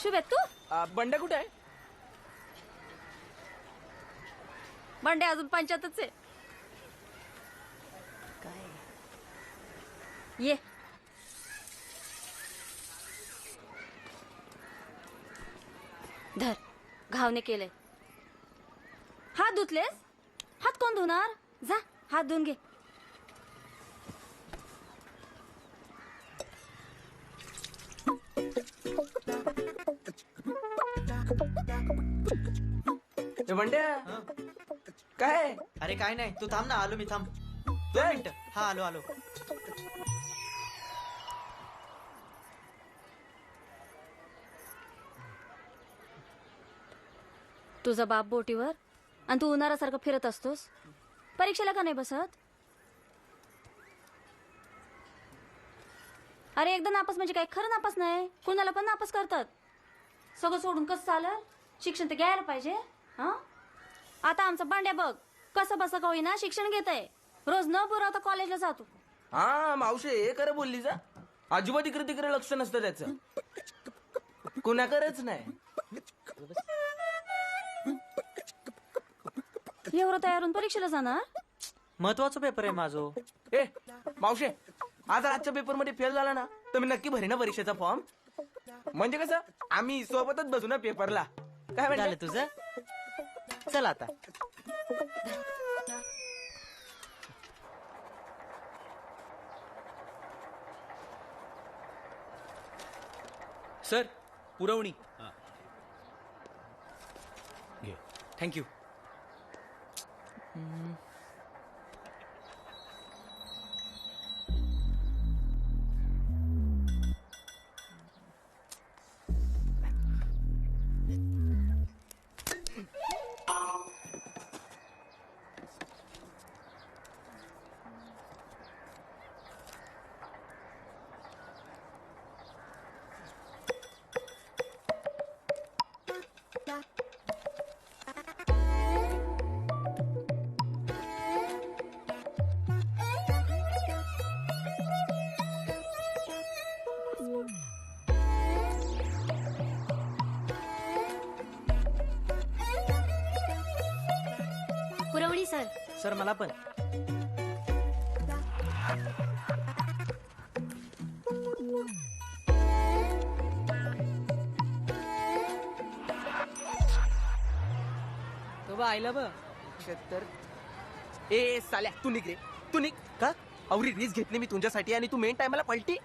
शुभेत तू बंड्या कुठे आहे? बंडे अजून पंचायतच आहे. ये धर, घावने केलंय. हात धुतलेस? हात कोण धुणार? जा हात धुवून घे. बंड्या काय? अरे काय नाही, तू थांब ना, आलो मी. थांब 2 मिनिटं. हा आलो आलो. तुझा बाप बोटीवर आणि तू उन्हाळ्यासारखं फिरत असतोस. परीक्षेला का नाही बसत? अरे एकदा नापास म्हणजे काय खरं नापास नाही, कुणाला पण नापास करतात. सगळं सोडून कसं चालेल? शिक्षण तर घ्यायला पाहिजे. हा आता आमचा बांड्या बघ कसं बस का होईना शिक्षण घेत आहे. रोज न पुरवता कॉलेजला जातो. हा मावशे हे खरं बोलली जा. अजिबात इकडे तिकडे लक्ष नसतं त्याचं. कुणाकडेच नाही. एवढं तयार होऊन परीक्षेला जाणार? महत्वाचा पेपर आहे माझो. ए मावशे, आज आजच्या पेपर मध्ये फेल झाला ना तर मी नक्की भरीन परीक्षेचा फॉर्म. म्हणजे कसं आम्ही सोबतच बसू ना पेपरला. काय झालं तुझं? चल आता. सर पुरवणी. थँक्यू. पुरवणी सर. सर मला पण. तो बा आईला बघ. 76. ए साल्या तू निघ रे, तू निघ. का अवरी रीस घेतली मी तुझ्यासाठी आणि तू मेन टायमाला पलटी.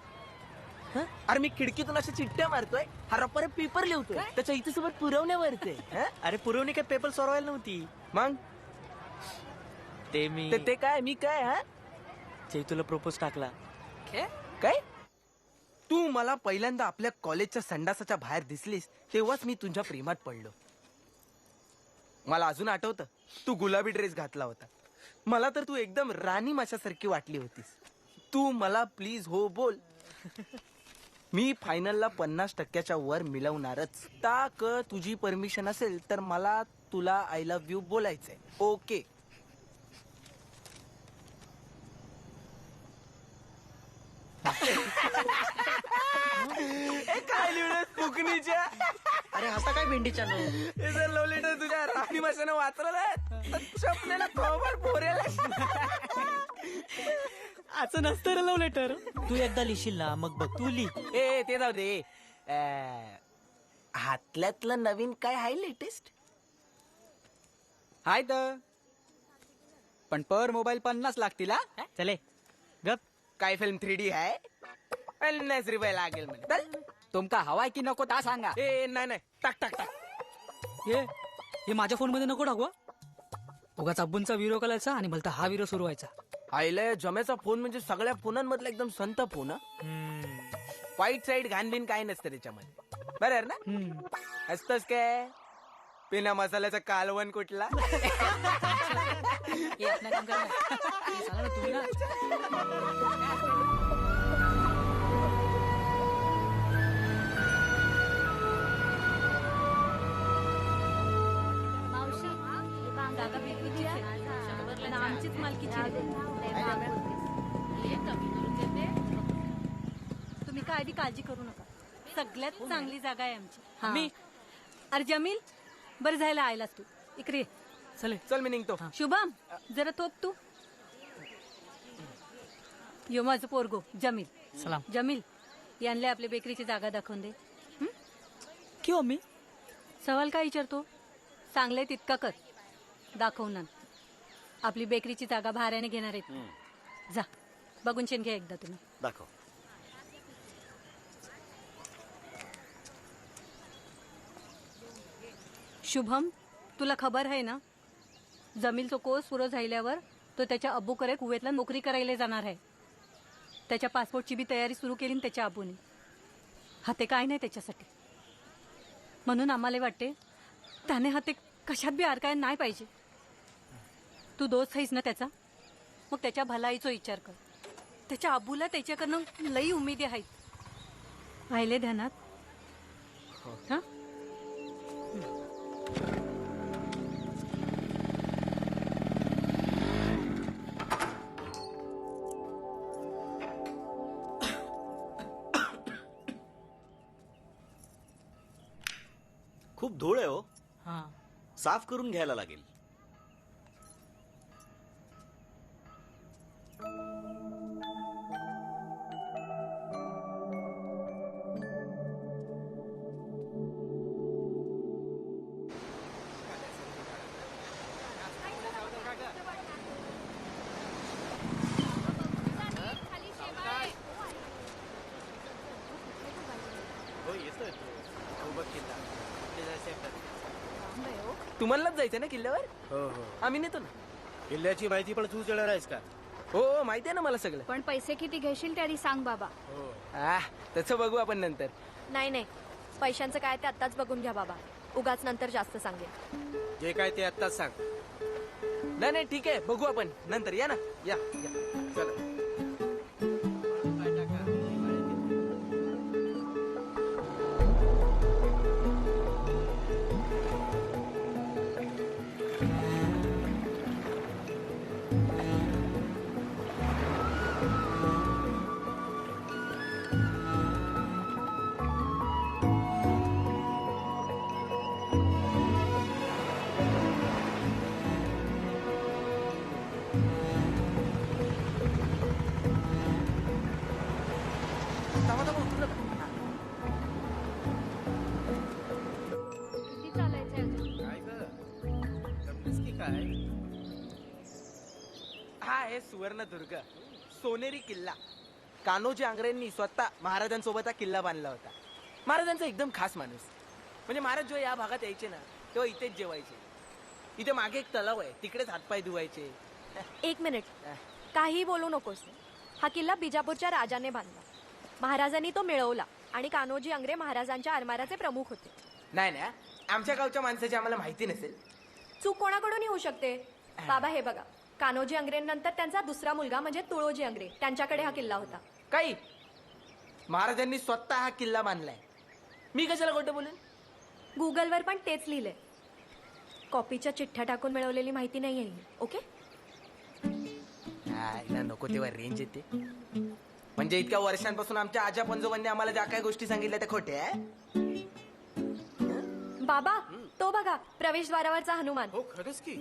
अरे मी खिडकीतून अशा चिठ्ठ्या मारतोय, हा रप्पर पेपर लिहतोय, त्याच्या इथे सोबत पुरवण्यावरचे. अरे पुरवणी काय पेपर सोडवायला नव्हती. मग ते मी ते काय मी काय हा जे तुला प्रपोज टाकला. काय? तू मला पहिल्यांदा आपल्या कॉलेजच्या संडासाच्या बाहेर दिसलीस तेव्हाच मी तुझ्या प्रेमात पडलो. मला अजून आठवतं तू गुलाबी ड्रेस घातला होता. मला तर तू एकदम राणी माशासारखी वाटली होतीस. तू मला प्लीज हो बोल. मी फायनलला 50% वर मिळवणारच. ताक तुझी परमिशन असेल तर मला तुला आय लव्ह यू बोलायचंय. ओके. काय लिहिलं फुकणीच्या? अरे आता काय भेंडीच्या नो. हे जर लव्ह लेटर तुझ्या राणी माशानं वाचलं चपलेला थोबाड फोरेला. असं नसतं रे लव्ह लेटर. तू एकदा लिहिशील ना मग बघ तू लिह. ए ते जाऊ दे. हातल्यातलं नवीन काय आहे लेटेस्ट? हाय तर पण पर मोबाईल 50 लागतील. हा चले गप. काय फिल्म 3D आहे? 50 रुपये लागेल म्हणे. तुमका हवाय की नको ता सांगा. ए नाही नाही टाक टाक टाक. हे माझ्या फोन मध्ये नको टाकू. उगाच अब्बूंचा व्हिडिओ करायचा आणि भलता हा व्हिडिओ सुरू व्हायचा. आईला जम्याचा फोन म्हणजे सगळ्या फोनांमधला एकदम संत फोन. वाईट साईड घाणबिन काय नसतं त्याच्यामध्ये. बरोबर ना? असतच काय बिना मसाल्याचा कालवण कुठला. तुम्ही ना आमचीच मालकीची. तुम्ही काय बी काळजी करू नका. सगळ्यात चांगली जागा आहे आमची हा. मी अरे जमील बरं जायला आयलास तू इकडे ये. चले चल मी निघतो. शुभम जरा थोप तू यो माझं पोरगो जमील सलाम जमील यांना आपल्या बेकरीची जागा दाखवून दे क्यों मम्मी सवाल काय विचारतो चांगलंय तितका कर दाखवणार आपली बेकरीची जागा भाड्याने घेणार आहेत जा बघून शेण घ्या एकदा तुम्ही दाखव. शुभम तुला खबर आहे ना जमीलचा कोर्स पुरं झाल्यावर तो त्याच्या अब्बूकडे कुवेतला नोकरी करायला जाणार आहे त्याच्या पासपोर्टची बी तयारी सुरू केली ना त्याच्या अब्बूने हाते काय नाही त्याच्यासाठी म्हणून आम्हाला वाटते त्याने हाते कशात बी अडकाय नाही पाहिजे तू दोस्त आहेस ना त्याचा मग त्याच्या भलाईचा विचार कर त्याच्या अब्बूला त्याच्याकडनं लई उमेदी आहेत राहिले ध्यानात हा खूप धूळ आहे हो. हा साफ करून घ्यायला लागेल. तुम्हालाच जायचं ना किल्ल्यावर? हो हो आम्ही नेतो ना. किल्ल्याची माहिती पण तूच देणार आहेस का? हो हो, माहिती आहे ना मला सगळं. पण पैसे किती घेशील तरी सांग बाबा. तसं बघू आपण नंतर. नाही नाही पैशांचं काय ते आत्ताच बघून घ्या बाबा उगाच नंतर जास्त सांगेल. जे काय ते आत्ताच सांग. नाही नाही ठीक आहे बघू आपण नंतर. या ना या या. चला. थांबा, थांबा, उतरू नका. किती चालायचंय अजून? काय ग? जमलीस की काय? हा आहे सुवर्णदुर्ग सोनेरी किल्ला. कान्होजी आंग्रेंनी स्वतः महाराजांसोबत हा किल्ला बांधला होता. महाराजांचा एकदम खास माणूस. म्हणजे महाराज जेव्हा या भागात यायचे ना तेव्हा इथेच जेवायचे. इथे मागे एक तलाव आहे तिकडेच हातपाय धुवायचे. एक मिनिट काही बोलू नकोस. हा किल्ला बिजापूरच्या राजाने बांधला. महाराजांनी तो मिळवला आणि कान्होजी आंग्रे महाराजांच्या आरमाराचे प्रमुख होते. नाही ना आमच्या गावच्या माणसाची आम्हाला माहिती नसेल. चूक कोणाकडून होऊ शकते. बाबा हे बघा कान्होजी आंग्रेंनंतर त्यांचा दुसरा मुलगा म्हणजे तुळोजी आंग्रे त्यांच्याकडे हा किल्ला होता. काही महाराजांनी स्वतः हा किल्ला बांधलाय. मी कशाला खोटं बोलेन. गुगलवर पण तेच लिहिलंय. कॉपीच्या चिठ्ठ्या टाकून मिळवलेली माहिती नाही आहे. ओके नको तेव्हा रेंज येते. म्हणजे इतक्या वर्षांपासून आमच्या आजा पंजोबांनी आम्हाला ज्या काही गोष्टी सांगितल्या त्या खोट्या आहे. बाबा तो बघा प्रवेशद्वारावरचा हनुमान. हो खरंच की.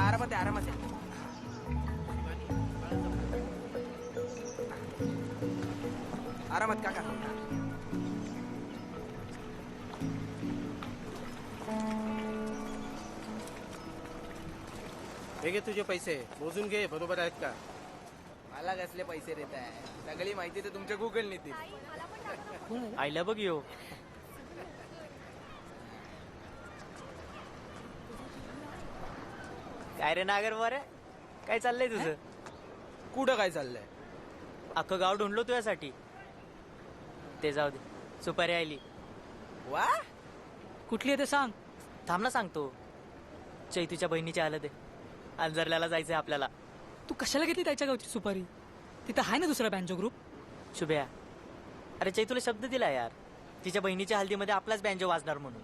आरामात आहे, आरामात आहे. आरामात काका. हे घे तुझे पैसे मोजून घे बरोबर आहेत का? मला कसले पैसे देत आहे. सगळी माहिती तर तुमच्या गुगल नेतील. आईला बघ यो. काय रे नागर बरं काय चाललंय तुझं? कुठं काय चाललंय? अख्खं गाव ढूंढलो तुझ्यासाठी. ते जाऊ दे, सुपारी आली. वा, कुठली आहे ते सांग. थांब ना सांगतो. चैतूच्या बहिणीची आलं ते अंजरल्याला जायचंय आपल्याला. तू कशाला घेतली त्याच्या गावची सुपारी? तिथं आहे ना दुसरा बँजो ग्रुप. शुभ्या, अरे चैतूला शब्द दिला यार, तिच्या बहिणीच्या हल्दीमध्ये आपलाच बँजो वाजणार म्हणून.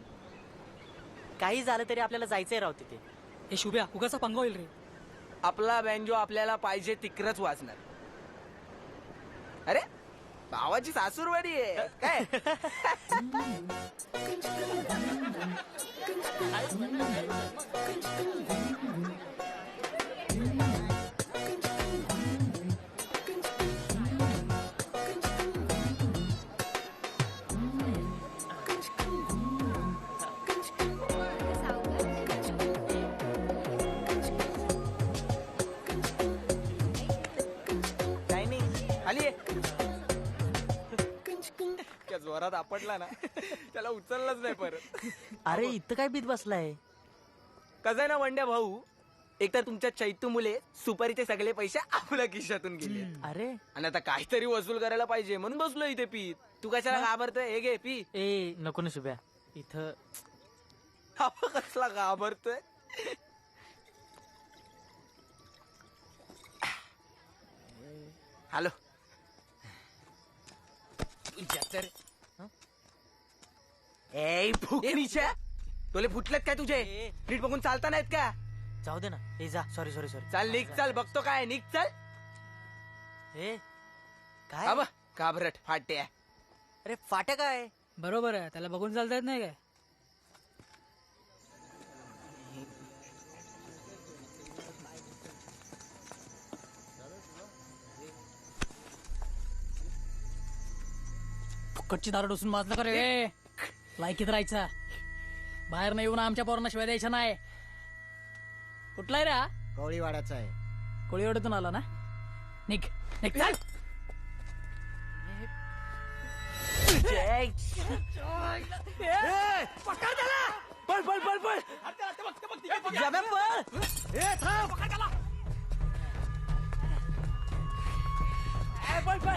काही झालं तरी आपल्याला जायचंय राव तिथे. हे शुभ्या उगाचा पंगा होईल रे. आपला बँजो आपल्याला पाहिजे तिकडच वाजणार. अरे भावाची सासूरवाडी आहे काय? काय नाही. आली त्या जोरात आपटला ना त्याला उचललंच नाही परत. अरे इथं काय बीत बसलाय? कसं आहे ना वंड्या भाऊ, एकतर तुमच्या चैतू मुले सुपारीचे सगळे पैसे आपल्या खिशातून गेले अरे आणि आता काहीतरी वसूल करायला पाहिजे म्हणून बसलो इथे पीत. तू कशाला घाबरतोय? हे घे पी. ए नको ना शुभ्या, इथं कसला घाबरतोय? हॅलो ए फुकणीच्या तोले फुटलेत काय तुझे? नीट बघून चालता नाहीत का? जाऊ दे ना. ए जा, सॉरी सॉरी सॉरी. चाल निघ, चाल बघतो काय निघ चल. ए काय? अब घाबरट फाटे. अरे फाट्या काय? बरोबर आहे, त्याला बघून चालता येत नाही काय? फुकटची दारू डोसून माजलं का रे? लायकीत राहायचा. बाहेर नाही येऊन आमच्या पोरांना शिवाय द्यायच्या नाही. कुठला आहे रे हा? कवळीवाड्याचा आहे. कोळीवाड्यातून आला ना? निघ निघ चाल. पळ पळ पळ पळ. जाम्या पळ. ए थांब. ए, पळ पळ.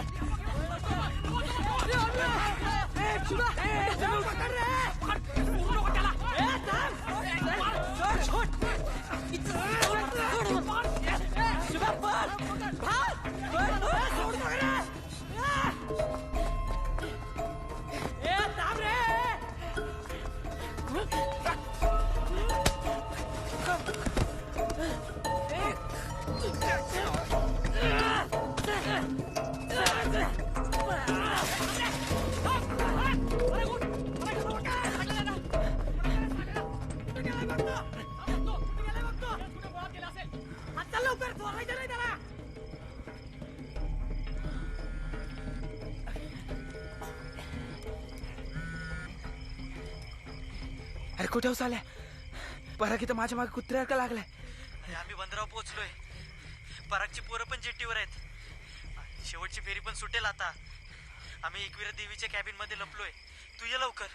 ए, शुभा. ए, जमीन पकड रे. ए, थांब. सोड, सोड. शुभा, पळ. पळ. पळ. सोड पकड रे. ए, थांब रे. अरे कुठे चालल्या? पराग इथं माझ्या मागे कुत्र्यासारखं लागलाय. आम्ही बंदरावर पोहोचलोय. परागची पोरं पण जेट्टीवर आहेत. शेवटची फेरी पण सुटेल आता. आम्ही एकविरा देवीच्या कॅबिन मध्ये लपलोय. तू ये लवकर.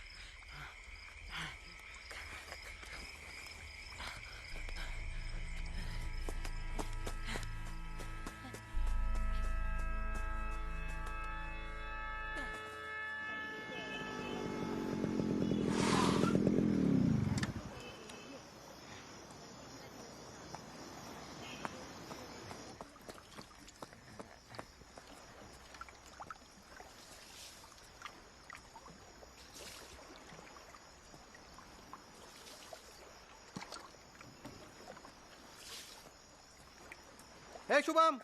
हे शुभम,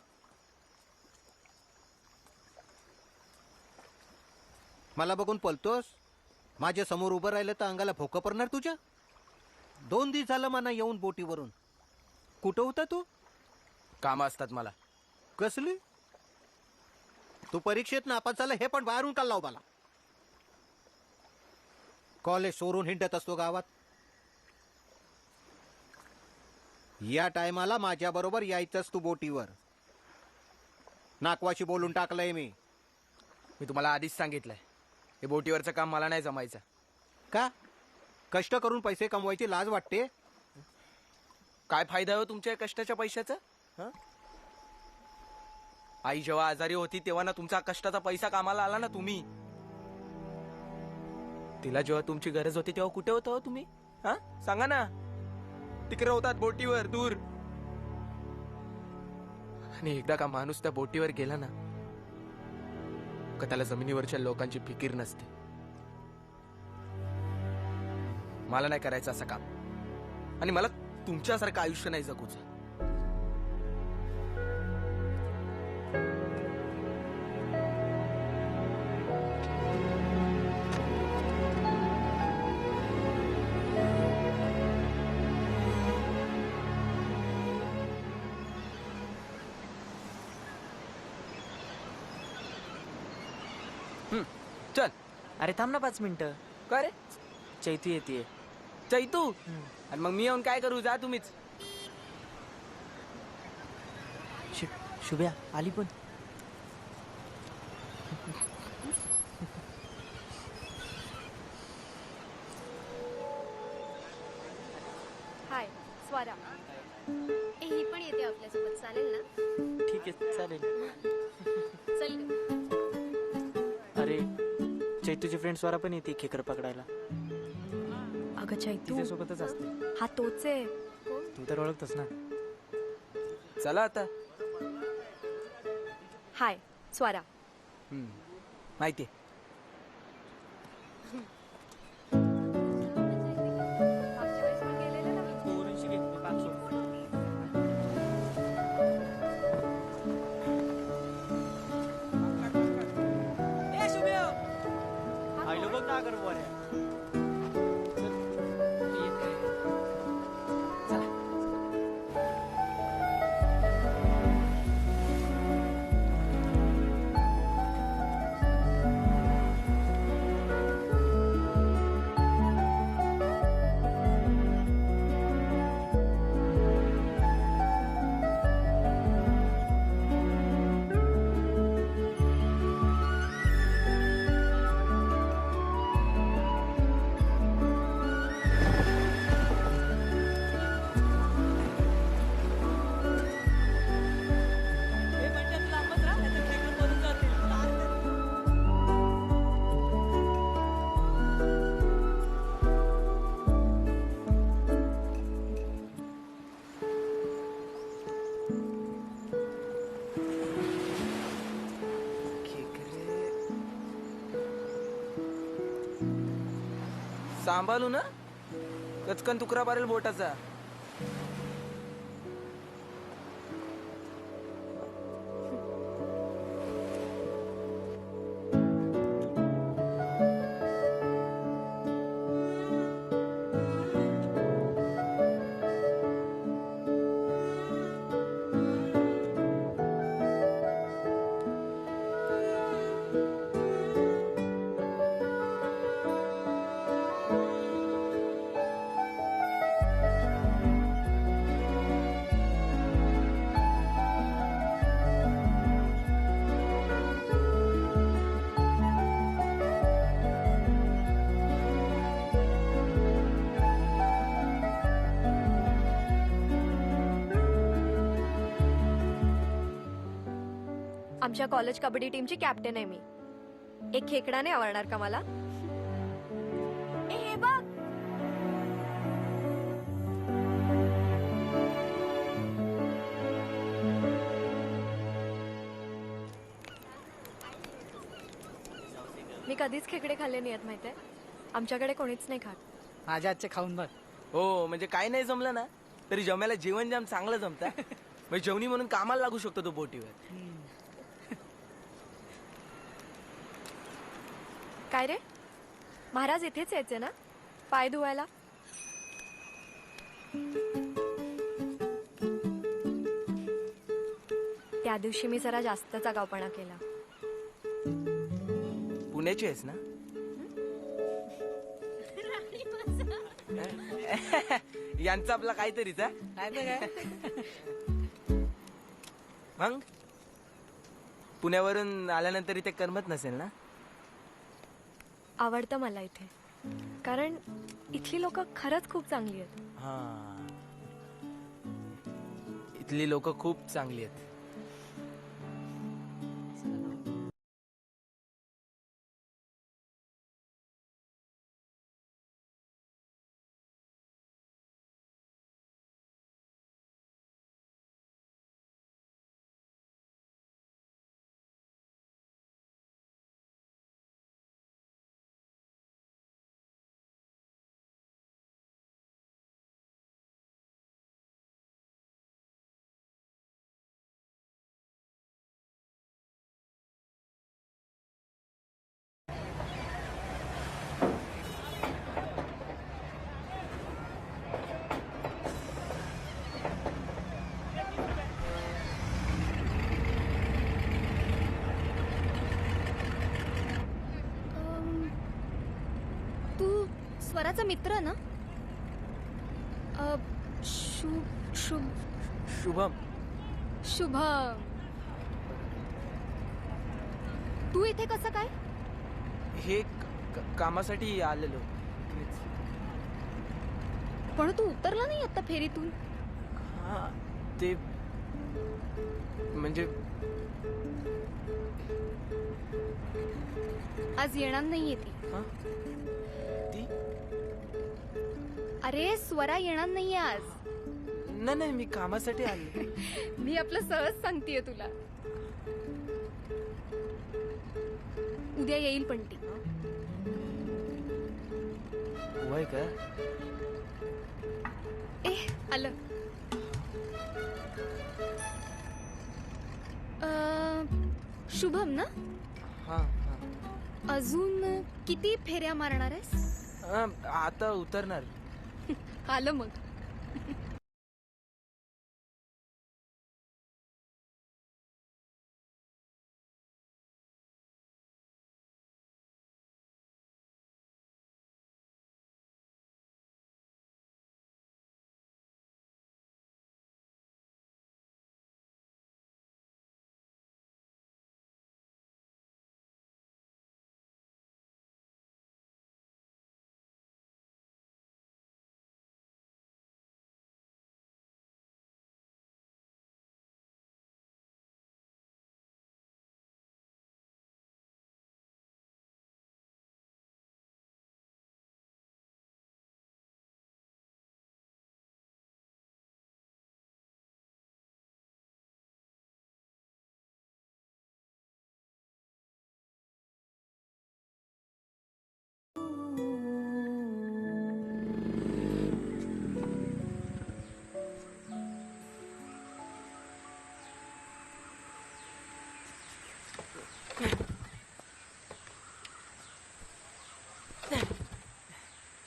मला बघून पलतोस? माझ्या समोर उभं राहिलं तर अंगाला भोकं पडणार तुझ्या. 2 दिवस झालं मला येऊन बोटीवरून. कुठं होता तू? कामं असतात मला. कसली? तू परीक्षेत नापास झाला हे पण बाहेरून का लाव मला? कॉलेज सोडून हिंडत असतो गावात. या टायमाला माझ्या बरोबर यायचंच तू बोटीवर. नाकवाशी बोलून टाकलंय मी. तुम्हाला आधीच सांगितलंय हे बोटीवरचं काम मला नाही जमायचं. का? कष्ट करून पैसे कमवायची लाज वाटते? काय फायदा हो तुमच्या या कष्टाच्या पैशाचा? हं? आई जेव्हा आजारी होती तेव्हा ना तुमचा कष्टाचा पैसा कामाला आला ना तुम्ही. तिला जेव्हा तुमची गरज होती तेव्हा कुठे होता हो तुम्ही? हा सांगा ना. तिकडे होतात बोटीवर दूर. आणि एकदा का माणूस त्या बोटीवर गेला ना का त्याला जमिनीवरच्या लोकांची फिकीर नसते. मला नाही करायचं असं काम आणि मला तुमच्यासारखं आयुष्य नाही जगूचं. चल. अरे थांब ना 5 मिनिटं. का रे? चैतू येते. चैतू? आणि मग मी येऊन काय करू? जा तुम्हीच. शुभ्या आली पण. हाय स्वरा. ही पण येते आपल्यासोबत, चालेल ना? ठीक आहे चालेल. चल ग. अरे चैतूची फ्रेंड स्वरा पण येते खेकर पकडायला. अगं चैतू, तिच्यासोबतच असते. हा तोच आहे. तू तर ओळखतोस ना. चला आता. हाय स्वरा. माहितीये. मागच्या वेळेस पण गेलेलं ना. आईलो बघ ना कर बोऱ्या. सांभाळू ना. कचकन तुकरा मारेल बोटाचा. आमच्या कॉलेज कबड्डी टीमची कॅप्टन आहे मी. एक खेकडा नाही आवडणार का मला? हे बघ. मी कधीच खेकडे खाल्ले नाहीत माहितीये. आमच्याकडे कोणीच नाही खात. माझ्या आजचे खाऊन बघ. हो म्हणजे काय नाही जमलं ना तरी जम्याला जेवण जाम चांगलं जमतं. म्हणजे जेवणी म्हणून कामाला लागू शकतो तो बोटीवर. काय रे, महाराज इथेच यायचे ना पाय धुवायला? त्या दिवशी मी जरा जास्तच आगाऊपणा केला. पुण्याची आहेस ना? यांचं आपला काहीतरीच मग पुण्यावरून आल्यानंतर इथे करमत नसेल ना? आवडतं मला इथे, कारण इथली लोक खरंच खूप चांगली आहेत. हा इथली लोक खूप चांगली आहेत. तू स्वराचा मित्र ना? शुभ शुभ शुभम, शुभ. तू इथे कसं काय? हे कामासाठी आलेलो. पण तू उतरला नाही आता फेरीतून. हा, ते म्हणजे आज येणार नाहीये ती. हा? ती अरे स्वरा येणार नाहीये आज. नाही, मी कामासाठी आलो. मी आपलं सहज सांगतेय तुला. उद्या येईल पण ती. वय का? आलं. शुभम ना? हा. अजून किती फेऱ्या मारणार आहेस? आता उतरणार. आलं मग.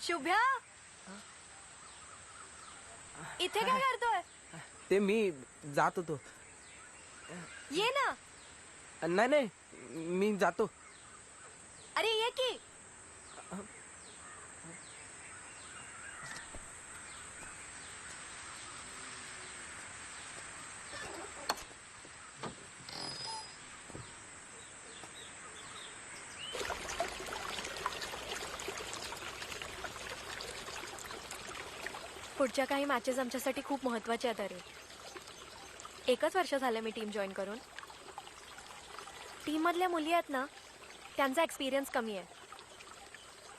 शुभ्या, इथे काय करतोय? ते मी जात होतो. ये ना. नाही, मी जातो. अरे ये की. पुढच्या काही मॅचेस आमच्यासाठी खूप महत्वाच्या आहेत. अरे 1च वर्ष झालं मी टीम जॉईन करून. टीम मधल्या मुली आहेत ना, त्यांचा एक्सपिरियन्स कमी आहे,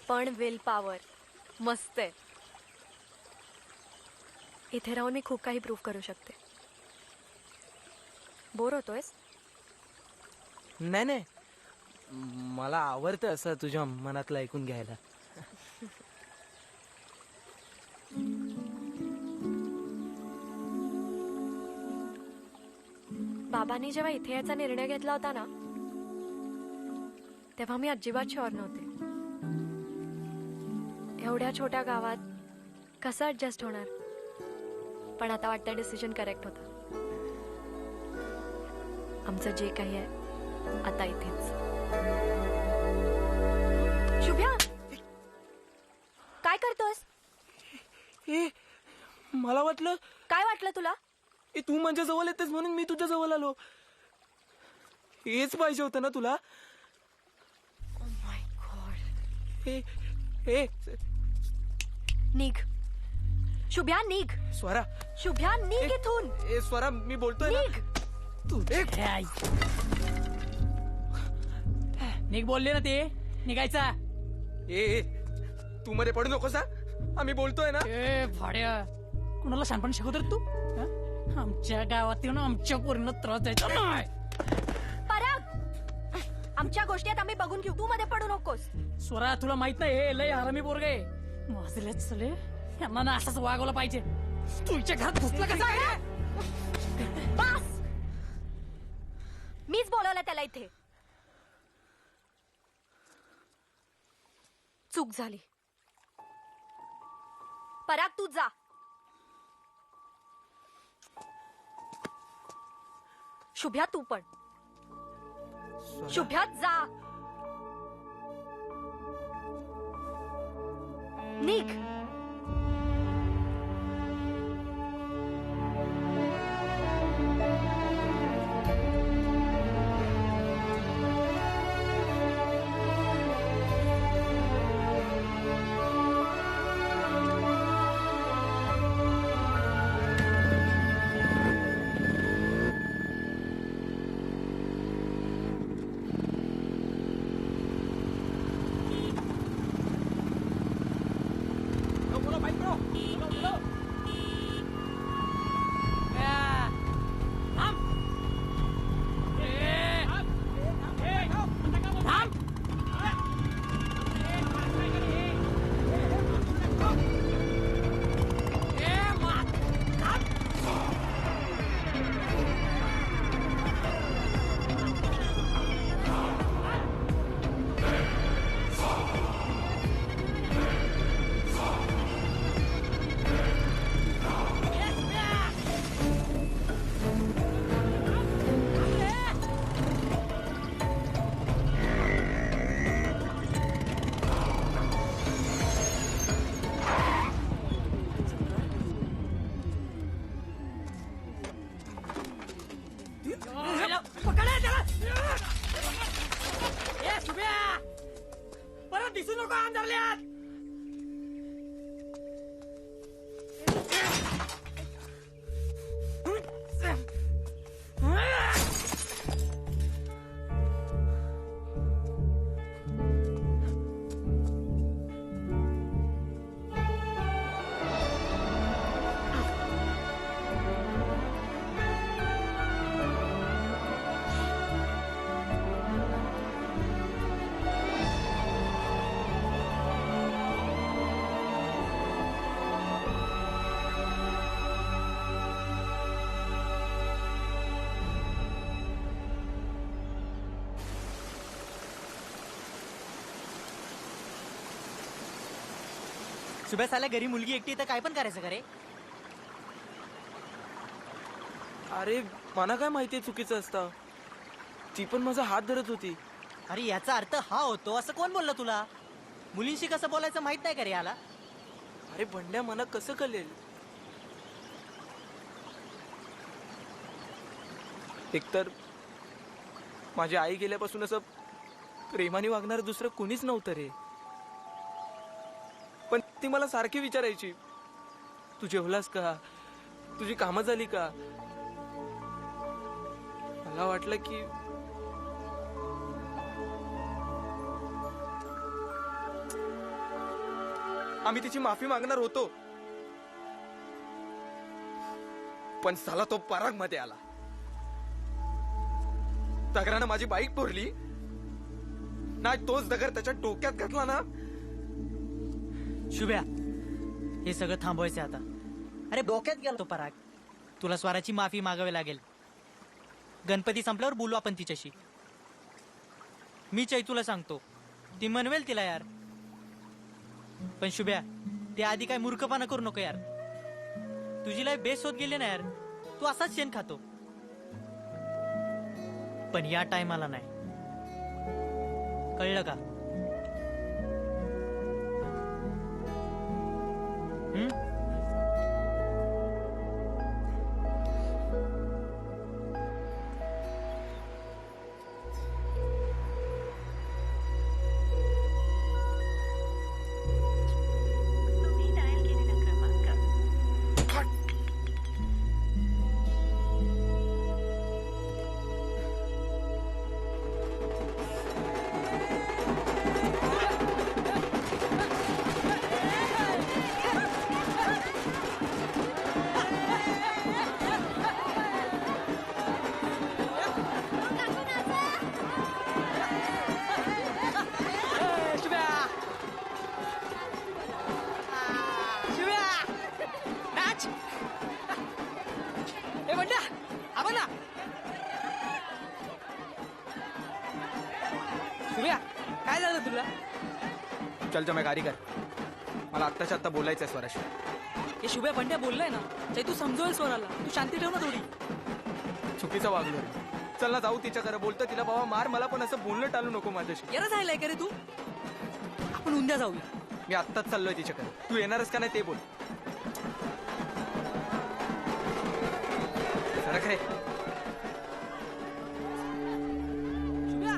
पण विल पॉवर मस्त आहे. इथे राहून मी खूप काही प्रूव्ह करू शकते. बोर होतोयस? नाही, मला आवडतं असं तुझ्या मनातलं ऐकून घ्यायला. बाबांनी जेव्हा इथे याचा निर्णय घेतला होता ना, तेव्हा मी अजिबात शुअर नव्हते. एवढ्या छोट्या गावात कसं ऍडजस्ट होणार. पण आता वाटतं डिसिजन करेक्ट होता. आमचं जे काही आहे आता इथेच. शुभ्या, काय करतोस? मला वाटलं. काय वाटलं तुला? तू माझ्या जवळ येतेस म्हणून मी तुझ्या जवळ आलो. हेच पाहिजे होतं ना तुला? Oh my God. हे निघ. शुभ्या निघ. स्वरा शुभ्या निघ इथून. ए स्वरा मी बोलतोय ना. निघ. तू एक हे आई. निघ बोलले ना ते निघायचा. ए तू मध्ये पडू नकोस हा. आम्ही बोलतोय ना. ए भाड्या कुणाला शानपण शिकवतो तू हं? आमच्या गावात येऊन आमच्या पोरीनं त्रास द्यायचा नाही. पराग, आमच्या गोष्टीत आम्ही बघून घेऊ, तू मध्ये पडू नकोस. स्वरा तुला माहित नाही हे लय हरामी पोरग आहे. माझले चले यांना ना असंच वागवलं पाहिजे. तुझ्या घरात घुसलं कसं आहे? बस, मीच बोलवलं त्याला इथे. चूक झाली. पराग तू जा. शुभ्या तू पण. शुभ्या जा. निघ. परत दिसू नको अंधारल्यात. शुभ्या साल्या घरी मुलगी एकटी तर काय पण करायचं का रे? अरे मला काय माहितीये चुकीचं असतं. ती पण माझा हात धरत होती. अरे याचा अर्थ हा होतो असं कोण बोललं तुला? मुलींशी कसं बोलायचं माहित नाही का रे याला? अरे भंड्या मला कसं कळेल? एकतर माझी आई गेल्यापासून असं प्रेमाने वागणार दुसरं कुणीच नव्हतं रे. पण ती मला सारखी विचारायची, तू जेवलास का, तुझी कामं झाली का. मला वाटलं की आम्ही तिची माफी मागणार होतो, पण साला तो पराग मध्ये आला. दगरानं माझी बाईक पोरली नाही, तोच दगड त्याच्या डोक्यात घातला ना. शुभ्या हे सगळं थांबवायचं आता. अरे डोक्यात गेला तो पराग. तुला स्वराची माफी मागावी लागेल. गणपती संपल्यावर बोलू आपण तिच्याशी. मी चैतूला सांगतो, ती म्हणवेल तिला यार. पण शुभ्या ते आधी काय मूर्खपणा करू नको यार. तुझी लाईफ बेस्ट होत गेली ना यार. तू असाच शेण खातो, पण या टायमाला नाही. कळलं का? चल मैं गाडी कर मला आत्ताच्या आत्ता बोलायचंय स्वराशी. हे शुभ्या बंड्या बोललाय ना ते तू समजवेल स्वराला. तू शांती ठेव ना थोडी. चुकीचं वागलो रे. चल ना जाऊ तिच्याकडे. बोलतो तिला बाबा मार, मला पण असं बोलणं टाळू नको माझ्याशी. याला जायलाय का रे तू? आपण उद्या जाऊया. मी आत्ताच चाललोय तिच्याकडे. तू येणारच का नाही ते बोल. सरक रे. शुभ्या,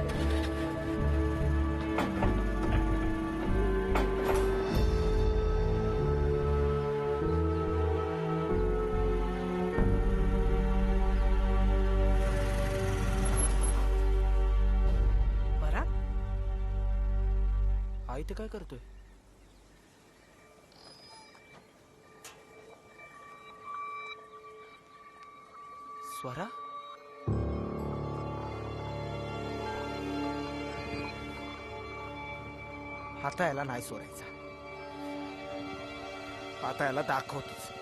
शुभ्या. पराग, आई ते काय करतोय? स्वरा आता याला नाही सोडायचा. आता याला दाखवतोच.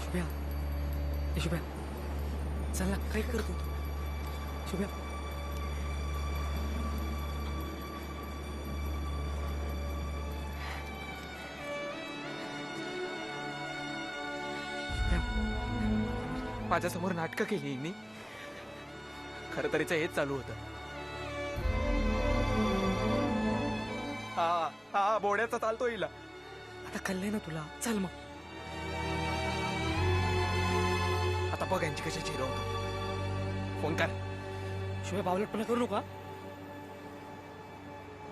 शुभ्या, ए शुभ्या, चल ना. काय करतो तू? शुभ्या, माझ्या समोर नाटकं केली यांनी. खरं तर हिचं हेच चालू होतं. हा हा बोड्याचा चालतो हिला. आता कळलंय ना तुला. चल मग. आता बघ यांची कशी चिरवतो. फोन कर. शुभ्या, बावलटपणा करू नका.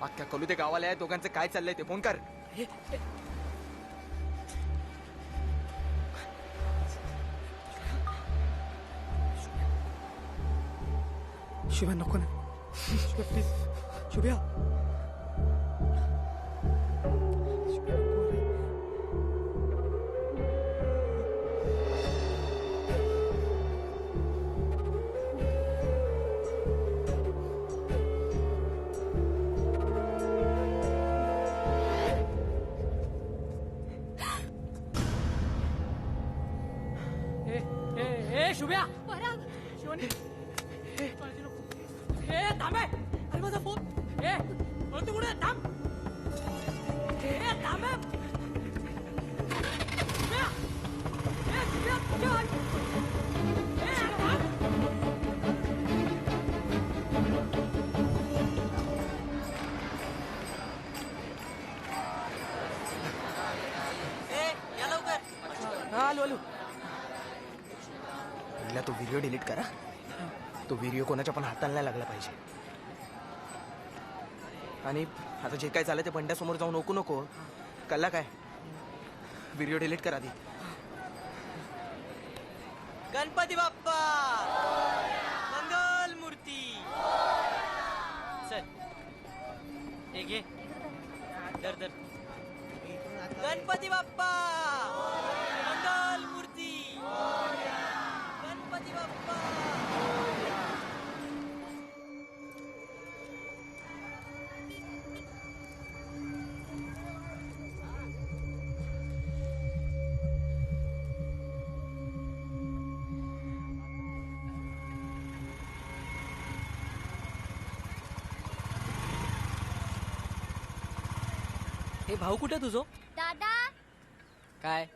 अख्ख्या कलू ते गावाला आहे. दोघांचं काय चाललंय ते फोन कर. शुभ्या नको ना. शुभ्या प्लीज. शुभ्या. ए शुभ्या. शिवानी. ए थांबे. अरे माझा फोन. ए तू कुठे थांब. ए थांबे. शुभ्या. ए शुभ्या, चल. ए थांब. या लवकर. हा आलो आलो. पहिला तो व्हिडिओ डिलीट करा. तो व्हिडिओ कोणाच्या पण हाताला नाही लागला पाहिजे. आणि आता जे काय झालं ते बंड्यासमोर जाऊ नको. कळला काय? व्हिडिओ डिलीट करा आधी. गणपती बाप्पा मंगल मूर्ती. चल हे घे. धर धर. गणपती बाप्पा मंगल मूर्ती. गणपती बाप्पा. हे भाऊ कुठे तुझो? दादा काय?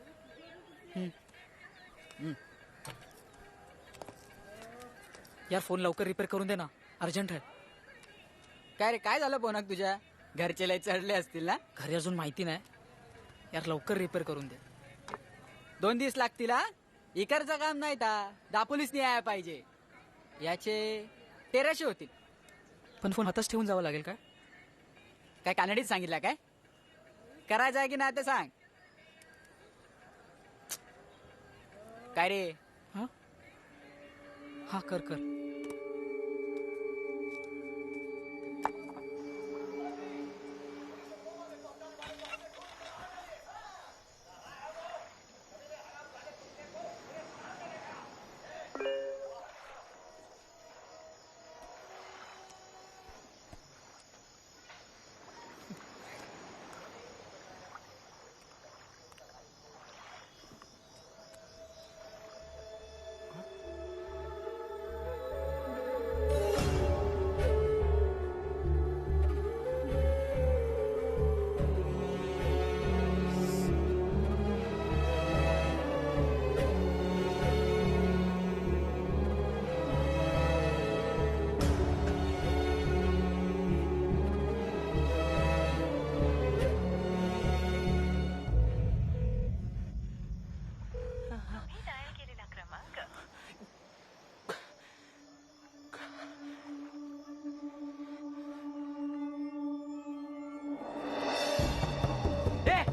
यार फोन लवकर रिपेअर करून दे ना, अर्जंट आहे. काय रे, काय झालं फोनाक तुझ्या? घरचे लय चढले असतील ना? घरी अजून माहिती नाही यार, लवकर रिपेअर करून दे. 2 दिवस लागतील हा? इकडचं काम नाही ता, दापोलीसनी यायला पाहिजे. याचे 1300 होतील. पण फोन हातच ठेवून जावं लागेल काय? काय कानडीत सांगितलं काय? करायचं आहे की नाही ते सांग. काय रे? हा कर कर.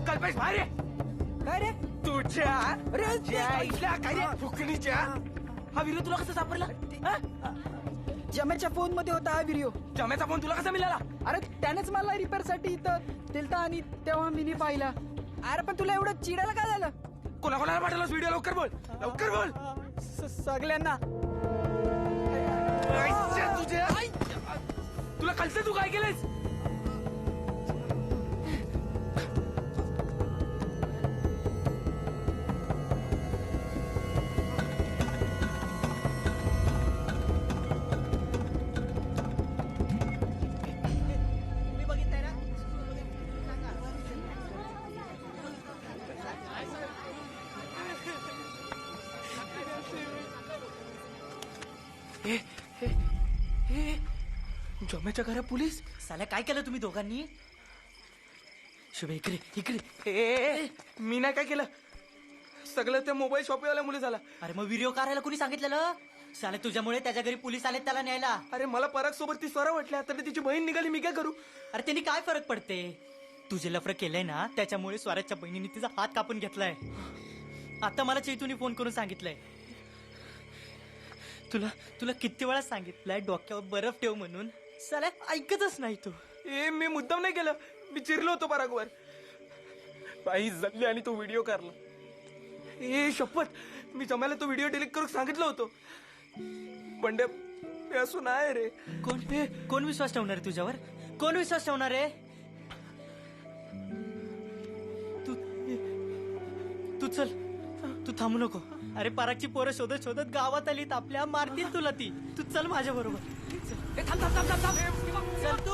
कल्पेश बाहेर ये. काय रे? तुझ्या काय रे फुकणीच्या हा व्हिडिओ तुला कसा सापडला? जमेच्या फोन मध्ये होता हा व्हिडिओ. जमेचा फोन तुला कसा मिळाला? अरे त्यानेच मला रिपेअर साठी इथं दिलता आणि तेव्हा मी पाहिला. अरे पण तुला एवढं चिडायला काय झालं? कोणाकोणाला पाठवलास व्हिडिओ? लवकर बोल, लवकर बोल. सगळ्यांना. तुझ्या तुला कळतं तू काय केलंयस? जमेच्या घरात पोलीस? साल्या काय केलं तुम्ही दोघांनी? शुभे इकडे इकडे. मी नाही काय केलं, सगळं त्या मोबाईल शॉपवाल्या मुली झाला. अरे मग व्हिडिओ काढायला कोणी सांगितलेलं? साले तुझ्यामुळे त्याच्या घरी पोलीस आले त्याला न्यायला. अरे मला पराग सोबत ती स्वरा वाटल्या, तर तिची बहीण निघाली, मी काय करू? अरे त्यांनी काय फरक पडते? तुझे लफरं केलंय ना, त्याच्यामुळे स्वराजच्या बहिणीने तिचा हात कापून घेतलाय. आता मला चैतूने फोन करून सांगितलंय. तुला किती वेळा सांगितलंय डोक्यावर बर्फ ठेव म्हणून, साला ऐकतच नाही तू. मी मुद्दाम नाही केलं, मी चिरलो होतो परागवर. बाई जगली आणि तो व्हिडिओ काढला. शपथ, मी जमायला तो व्हिडिओ डिलीट करून सांगितलं होतं. बंड्या हे असं नाही रे. कोण विश्वास ठेवणार आहे तुझ्यावर? कोण विश्वास ठेवणार आहे? तू चल, तू थांबू नको. अरे परागची पोरं शोधत शोधत गावात आलीत आपल्या, मारतील तुला ती. तू चल माझ्या बरोबर. चल तू.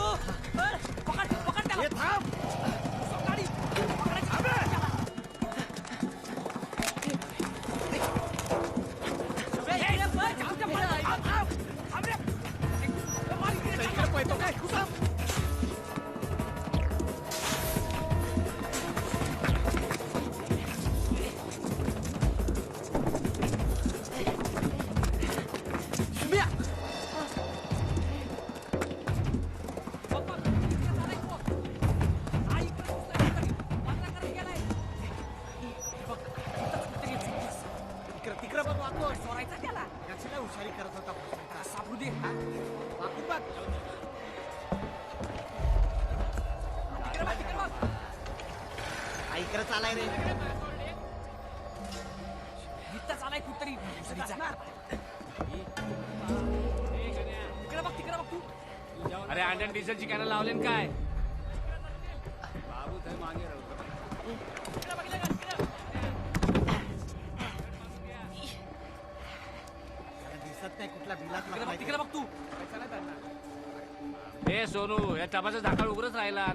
चालाय रे. चालाय कुठतरी. अरे अंडन डिझेलची कॅन लावले काय? दिसत नाही कुठला बिलात तिकडे बघ तू. हे सोनू, या टबाचा झाकळ उघडच राहिला.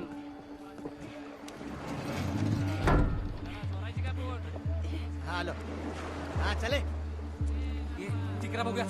आलो. हा चले. तिकडे बघूया.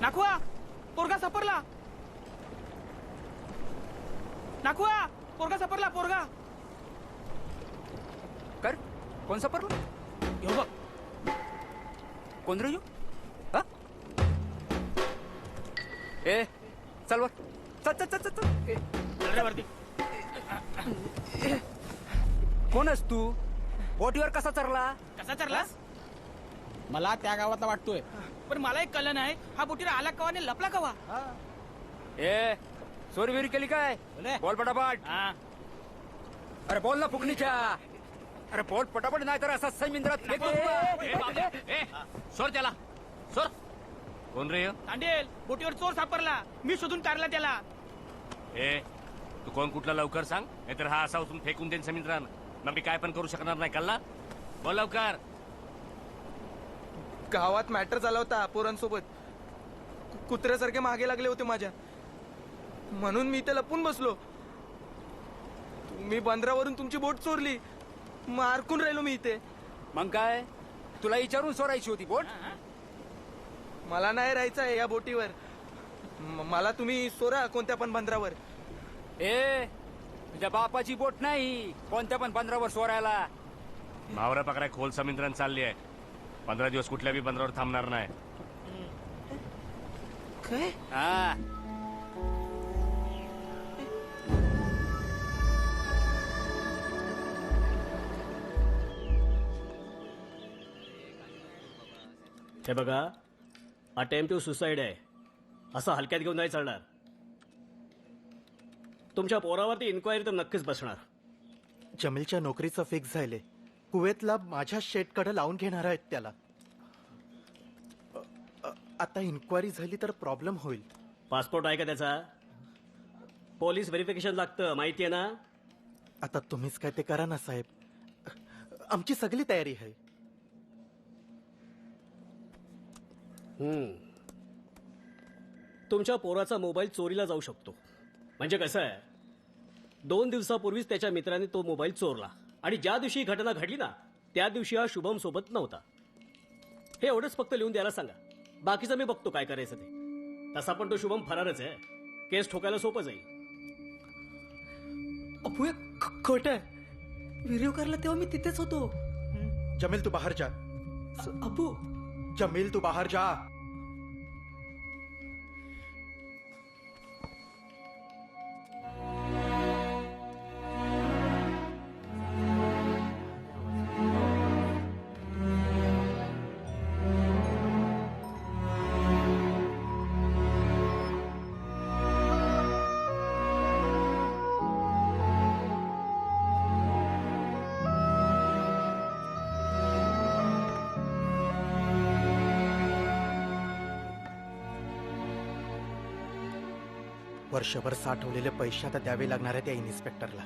नाखुआ पोरगा सापडला. नाखुआ पोरगा सापडला. पोरगा कर कोण सापडलं? यो बघ. कोण रे यो? हा? ए चल वर चल चल चल चल चल. ए, चल रे वरती. कोणस तू? बोटीवर कसा चरला? कसा चरलास? मला त्या गावातला वाटतोय. पण मला एक कळलं नाही, हा बोटीवर आला कवा आणि लपला कवा? ए चोरी बिरी केली काय? बोल पटापट. अरे बोल ना फुकणीच्या. अरे बोल पटापट नाही तर असा समिंद्रात सोर त्याला सोर. कोण रे ह्यो? तांडेल बोटीवर चोर सापडला. मी शोधून काढला त्याला. ए तू कोण कुठला लवकर सांग, नाहीतर हा असा उचलून फेकून देईन समुद्रान. मग मी काय पण करू शकणार नाही. कळला? बोल लवकर. गावात मॅटर झाला होता पोरांसोबत. कुत्र्यासारखे मागे लागले होते माझ्या, म्हणून मी इथे लपून बसलो. तुम्ही बंदरावरून तुमची बोट चोरली, मारकून राहिलो मी इथे. मग काय तुला विचारून सोडायची होती बोट? मला नाही राहायचं आहे या बोटीवर. मला तुम्ही सोरा कोणत्या पण बंदरावर. ए तुझ्या बापाची बोट नाही कोणत्या पण बंदरावर सोरायला. मावरा पकडाय खोल समुद्रान चालली आहे. 15 दिवस कुठल्या बी बंदरावर थांबणार नाही. काय? हा हे बघा, अटेम्प्टिव्ह सुसाईड आहे, असं हलक्यात घेऊन नाही चालणार. तुमच्या पोरावरती इन्क्वायरी तर नक्कीच बसणार. जमीलच्या नोकरीचं फिक्स झाले. कुवेतला माझ्या शेटकडे लावून घेणार आहेत त्याला. आता इन्क्वायरी झाली तर प्रॉब्लेम होईल. पासपोर्ट आहे का त्याचा? पोलीस व्हेरिफिकेशन लागतं, माहिती आहे ना? आता तुम्हीच काय ते करा ना साहेब. आमची सगळी तयारी आहे. तुमच्या पोराचा मोबाईल चोरीला जाऊ शकतो. म्हणजे कसं आहे, 2 दिवसापूर्वीच त्याच्या मित्राने तो मोबाईल चोरला आणि ज्या दिवशी ही घटना घडली ना त्या दिवशी हा शुभम सोबत नव्हता. हे एवढंच फक्त लिहून द्यायला सांगा. बाकीचं मी बघतो काय करायचं ते. तसा पण तो शुभम फरारच आहे. केस ठोकायला सोपं जाईल. अप्पू खोट आहे. व्हिडिओ करला तेव्हा मी तिथेच होतो. जमील तू बाहेर जा. अप्पू जमील तू बाहेर जा. वर्षभर साठवलेले पैसे आता द्यावे लागणार आहे त्या इन्स्पेक्टरला.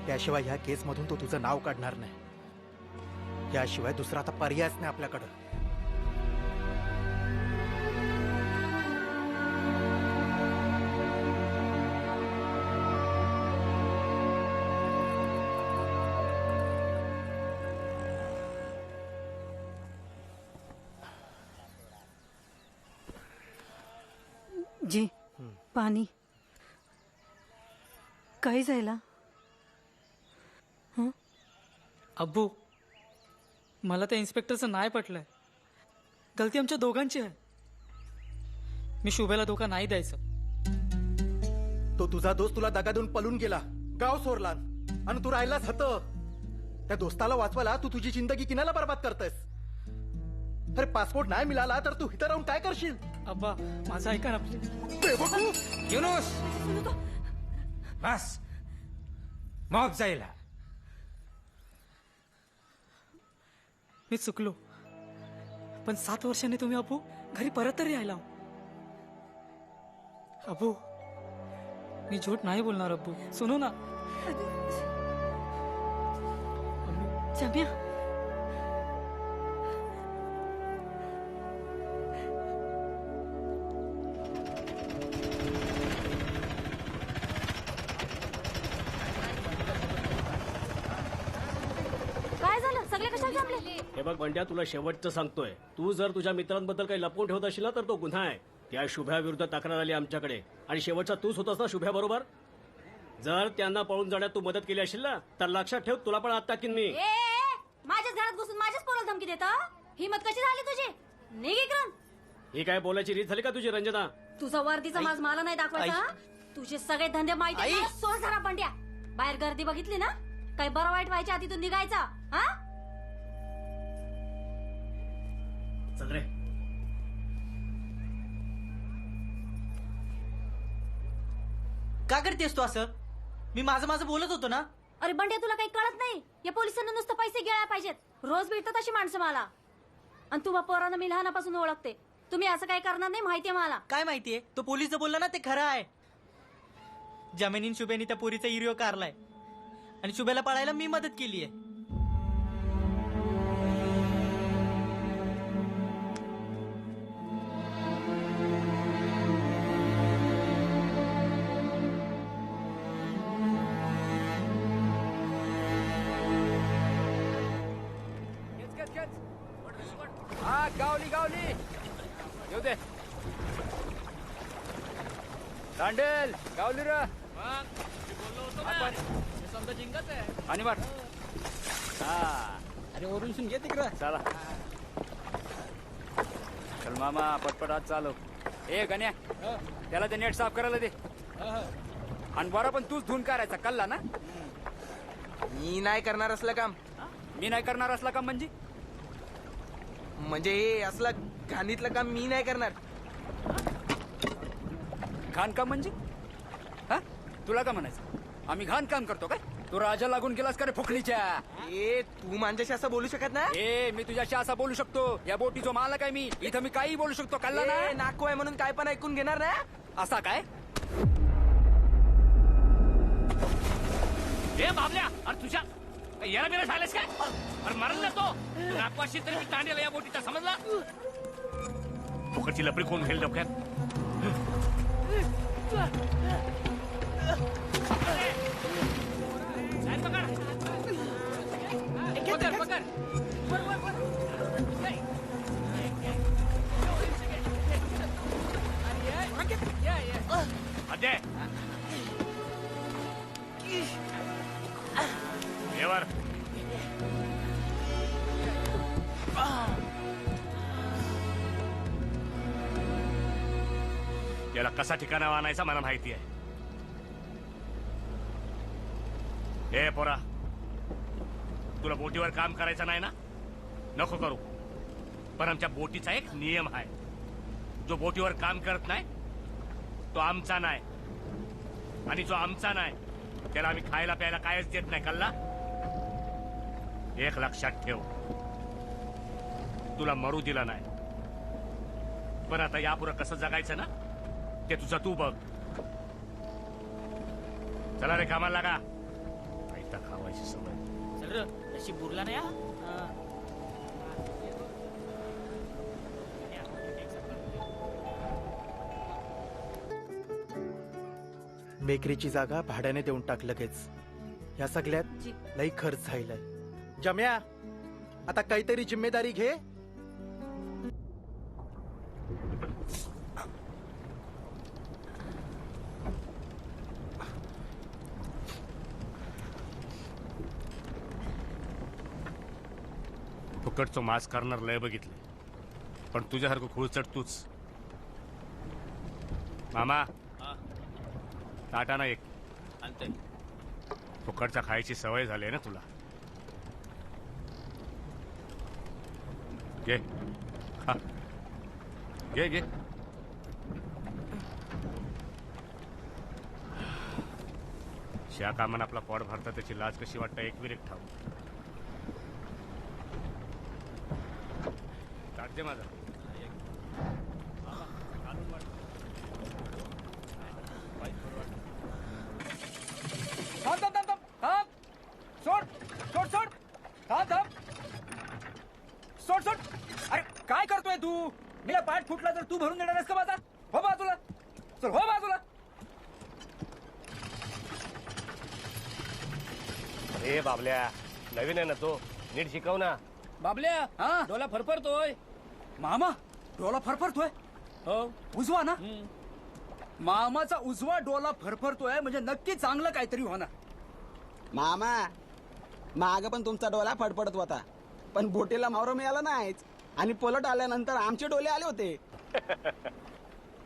त्याशिवाय ह्या केसमधून तो तुझं नाव काढणार नाही. याशिवाय दुसरा आता पर्यायच नाही आपल्याकडं. जी पाणी. काय झाला? अब्बू, मला त्या इन्स्पेक्टरचं नाही पटलंय. गलती आमच्या दोघांची आहे. मी शुभेला धोका नाही द्यायचं. तो तुझा दोस्त तुला दगा देऊन पळून गेला, गाव सोडला आणि तू राहिलाच हत. त्या दोस्ताला वाचवायला तू तुझी जिंदगी किनाला बर्बाद करतेस. अरे पासपोर्ट नाही मिळाला तर तू इथं राहून काय करशील? अब्बा, माझं ऐका ना प्लीज. युनुस बस मॉब जायला. मी चुकलो, पण 7 वर्षांनी तुम्ही अब्बू घरी परत तरी आला. अब्बू, मी झूठ नाही बोलणार. अब्बू सुनो ना. जम्या, काय झालं? सगळे कशाला जमले? हे बघ बंड्या, तुला शेवटचं सांगतोय, तू जर तुझ्या मित्रांबद्दल काही लपवून ठेवत असशील ना तर तो गुन्हा आहे. त्या शुभ्याविरुद्ध तक्रार आली आमच्याकडे आणि शेवटचा तूच होतास ना शुभ्या बरोबर. जर त्यांना पळून जाण्यात तू मदत केली असेल ना तर लक्षात ठेव, तुला पण आत टाकीन मी. माझ्याच घरात घुसून माझ्याच पोराला धमकी देता? हिम्मत कशी झाली तुझी? निघ इकडून. ही काय बोलायची रीत झाली का तुझी रंजना? तुझा वर्दीचा माज मला नाही दाखवायचा. तुझे सगळे धंदे माहिती आहे. सोड जरा बंड्या. बाहेर गर्दी बघितली ना, काही बरं वाईट व्हायच्या आधी तू निघायचा. हा, चल रे. का करतेस तू असं? मी माझं बोलत होतो ना. अरे बंड्या, तुला काही कळत नाही. या पोलिसांना नुसतं पैसे गिळायला पाहिजेत. रोज भेटतात अशी माणसं मला. आणि तुम्हा पोरांना मी लहानापासून ओळखते. तुम्ही असं काही करणार नाही माहितीये मला. काय माहितीये? तो पोलीस जो बोलला ना ते खरं आहे. जमिनीन शुभेनी त्या पोरीचा इरिओ कारलाय आणि शुभेला पळायला मी मदत केली आहे. हा, गावली येऊ दे. दांडेल गावली र. आणि वाट. हा, अरे ओरून घे तिकडं. चला चल मामा, पटपट आज चालव. ए गण्या, त्याला ते नेट साफ करायला दे. आणि बरं पण तूच धुवून करायचा कल्ला ना. मी नाही करणार असलं काम. मी नाही करणार असला काम म्हणजे हे असलं घाणीतलं काम मी नाही करणार. घाण काम म्हणजे? हा, तुला का म्हणायचं आम्ही घाण काम करतो काय? तू राजा लागून गेलास का रे फुकणीच्या? ए, तू माझ्याशी असं बोलू शकत ना. ए, मी तुझ्याशी असा बोलू शकतो? या बोटीचो मालक आहे मी. इथं मी काही बोलू शकतो. कल्ला ना. नाको आहे म्हणून काय पण ऐकून घेणार ना. असा काय? ए बाबल्या, अरे तुझ्या याला बिरा झालंस काय? अरे मरल ना तो. नागपाशी तरी मी तांडेला या बोटीचा, समजला? फुकटची लपडी कोण घेईल डोक्यात? अजय येवर. याला कसा ठिकाणा आणायचा मला माहिती आहे. ए पोरा, तुला बोटीवर काम करायचं नाही ना? नको करू. पण आमच्या बोटीचा एक नियम आहे. जो बोटीवर काम करत नाही तो आमचा नाही, आणि जो आमचा नाही त्याला आम्ही खायला प्यायला कायच देत नाही. कल्ला, एक लक्षात ठेव. तुला मरू दिला नाही, पण आता यापुढं कसं जगायचं ना ते तुझं तू बघ. चला रे, कामाला लागा. ऐकता खावायची सवय. चल रे, अशी बुरला नाही. बेकरीची जागा भाड्याने देऊन टाक लगेच. या सगळ्यात लई खर्च झालाय. जम्या, आता काहीतरी जिम्मेदारी घे. फुकटचं मास करणार लय बघितले, पण तुझ्यासारखं खुळचट तूच. मामा ताटा ना एक. फुकटचा खायची सवय झाली आहे ना तुला. घे खा. घे घे. त्या कामानं आपला पोट भरता त्याची लाज कशी वाटतं एक विरेक ठाऊ. काढते माझा. थांब थांब थांब थांब थांब. सोड सोड सोड. थांब थांब. सोड सोड. अरे काय करतोय तू? मी पाठ फुटला तर तू भरून देणार आहेस का माझा? हो बाजूला. चल हो बाजूला. ए बाबल्या, नवीन आहे ना तो, नीट शिकव ना. बाबल्या हा डोला फरफरतोय. मामा डोला फरफरतोय. हो उजवा ना. मामाचा उजवा डोला फरफरतोय म्हणजे नक्की चांगलं काहीतरी होणार. मामा माग पण तुमचा डोला फडफडत होता, पण बोटीला मावरं मिळालं नाहीच, आणि पलट आल्यानंतर आमचे डोले आले होते.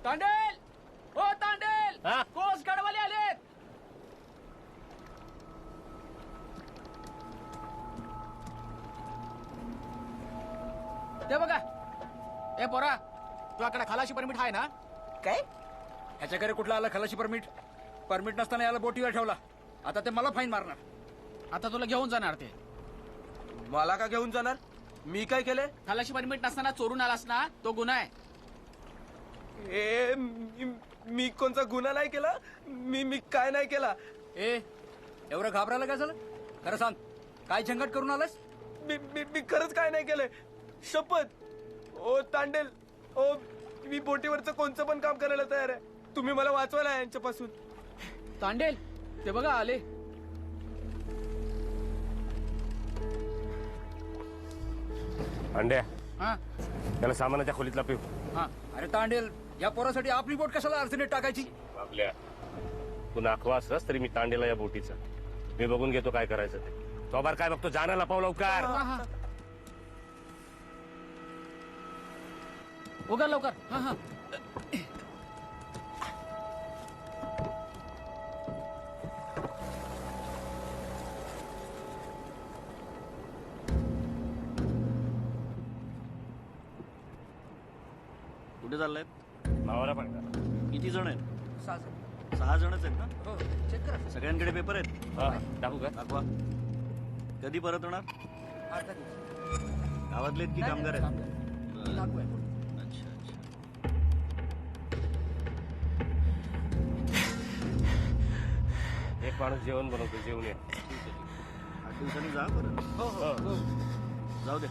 तांडेल हो तांडेल, कोस्ट गार्डवाले आलेत. ते बघा. ए पोरा, तुझ्याकडे खलाशी परमिट आहे ना? काय? ह्याच्याकडे कुठला आला खलाशी परमिट? परमिट नसताना याला बोटीवर ठेवला. आता ते मला फाईन मारणार. आता तुला घेऊन जाणार ते. मला का घेऊन जाणार? मी काय केले? खलाशी परमिट नसताना चोरून आलास ना, तो गुन्हा आहे. मी कोणता गुन्हा नाही केला. मी काय नाही केला. ए एवढं घाबरायला काय झालं? खरं सांग, काय झंगट करून आलास? मी खरंच काय नाही केलंय, शपथ. ओ तांडेल, ओ मी बोटीवरचं कोणतं पण काम करायला तयार आहे. तुम्ही मला वाचवायला यांच्यापासून. तांडेल ते बघा आले. अंड्या, हा त्याला सामानाच्या खोलीतला पिऊ. हा. अरे तांडेल, या पोरासाठी आपली बोट कशाला अडचणीत टाकायची? आपल्या तू नाखवा असलास तरी मी तांडेला या बोटीचा मी बघून घेतो काय करायचं ते. तो बार काय बघतो, जाना लपाव लवकर. उगा लवकर. हा हा. कुठे चाललाय? भावाला पण करा. किती जण आहेत? 6 जणच आहेत ना? हो चेक करा. सगळ्यांकडे पेपर आहेत? हा, टाकू का? दाखवा. कधी परत होणार? 8 दिवस. गावातले की कामगार आहेत? लागू आहे. अच्छा अच्छा. एक माणूस जेवण बनवतो, जेवण ये. 8 दिवसांनी जा परत. हो हो. जाऊ दे.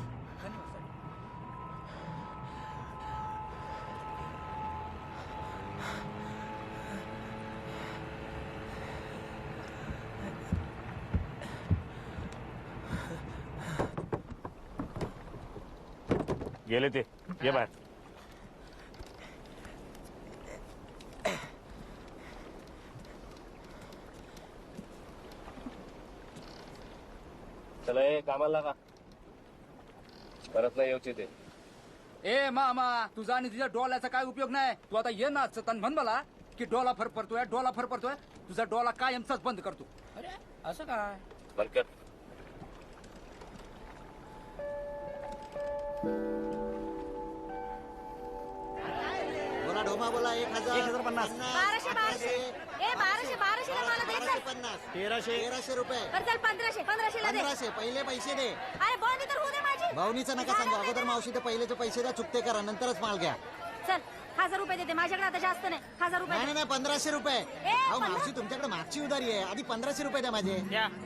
गेले ते. ये बाहेर. चला ए कामाला लागा, परत नाही येऊचे ते. ए मामा, तुझा आणि तुझ्या डोल्याचा काय उपयोग नाही. तू आता ये ना तन म्हण मला की डोला फरफरतोय, डोला फरफरतोय. तुझा डोला कायमचाच बंद करतो. अरे असं काय? बरकत बोला ढोमा बोला. 1050. 1200 ए 1200 ला मला द्यायचं. 1300 रुपये. बरं चल 1500 ला दे. 1500 पहिले पैसे दे. अरे बोलणी तर होऊ दे माझी. भावनीचं नका सांगू. अगोदर मावशी ते पहिलेचे पैसे द्या, चुकते करा, नंतरच माल घ्या. चल 1000 रुपये देते. माझ्याकडे आता जास्त नाही. 1000 रुपये नाही दे. नाही 1500 रुपये. अहो मावशी तुमच्याकडे मागची उधारी आहे. आधी 1500 रुपये द्या माझे,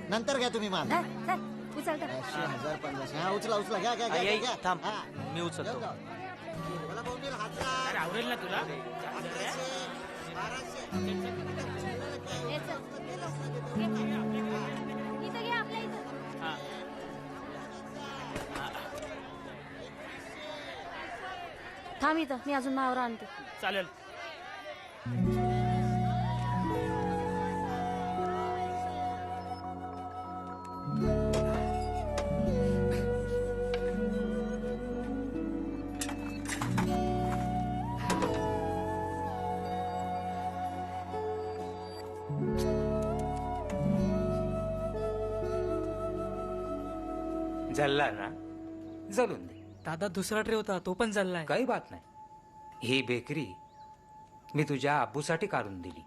नंतर घ्या तुम्ही माल. चल चल उचल तर. 1000 1500. हा उचला उचला. घ्या घ्या घ्या घ्या. थांब, हा. मी उचलतो. बोला भाऊनी हात आवडेल ना तुला? 1100 1200. ए, चल. घे. इथं घे आपल्या इथं. थांब इथं, मी अजून मावर आणते. चालेल. जल्ला ना जलून दे. दादा दुसरा ट्रे होता तो पण चाललाय. काही बात नाही. ही बेकरी मी तुझ्या आब्बूसाठी काढून दिली.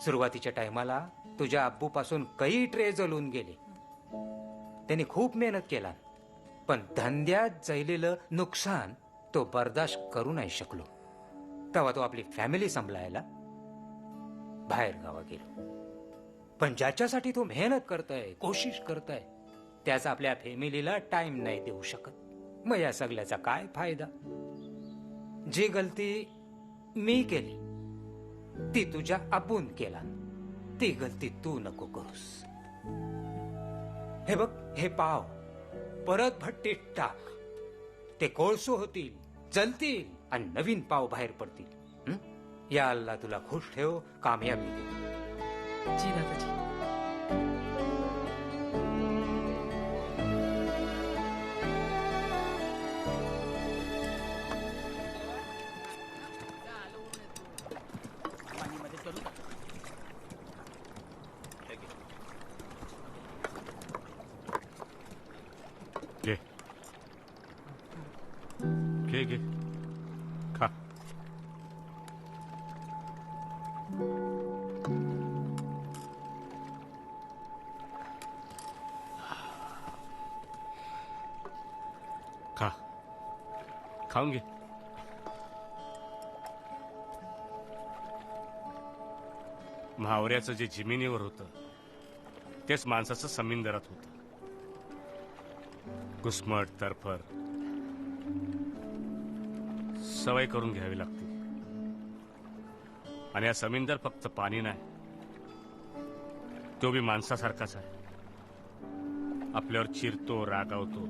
सुरुवातीच्या टायमाला तुझ्या आब्बूपासून काही ट्रे जळून गेले. त्यांनी खूप मेहनत केला, पण धंद्यात जळलेलं नुकसान तो बर्दाश्त करू नाही शकलो. तेव्हा तो आपली फॅमिली सांभाळायला बाहेर गावा गेलो. पण ज्याच्यासाठी तो मेहनत करतोय, कोशिश करतोय, त्याचा आपल्या फॅमिलीला टाइम नाही देऊ शकत. मग या सगळ्याचा काय फायदा? जी गलती मी केली ती तुझ्या आबून केला, ती गलती तू नको करूस. हे बघ, हे पाव परत भट्टीत टाक. ते कोळसू होतील, जलतील आणि नवीन पाव बाहेर पडतील. हं? या अल्ला तुला खुश ठेव, कामयाबी दे. जी दादाजी. घे घे खा. खा, खाऊन घे. म्हावऱ्याचं जे जमिनीवर होतं तेच माणसाचं समिंदरात होतं. घुसमट तरफर सवय करून घ्यावी लागते. आणि हा समिंदर फक्त पाणी नाही, तो बी माणसासारखाच आहे. आपल्यावर चिरतो, रागावतो,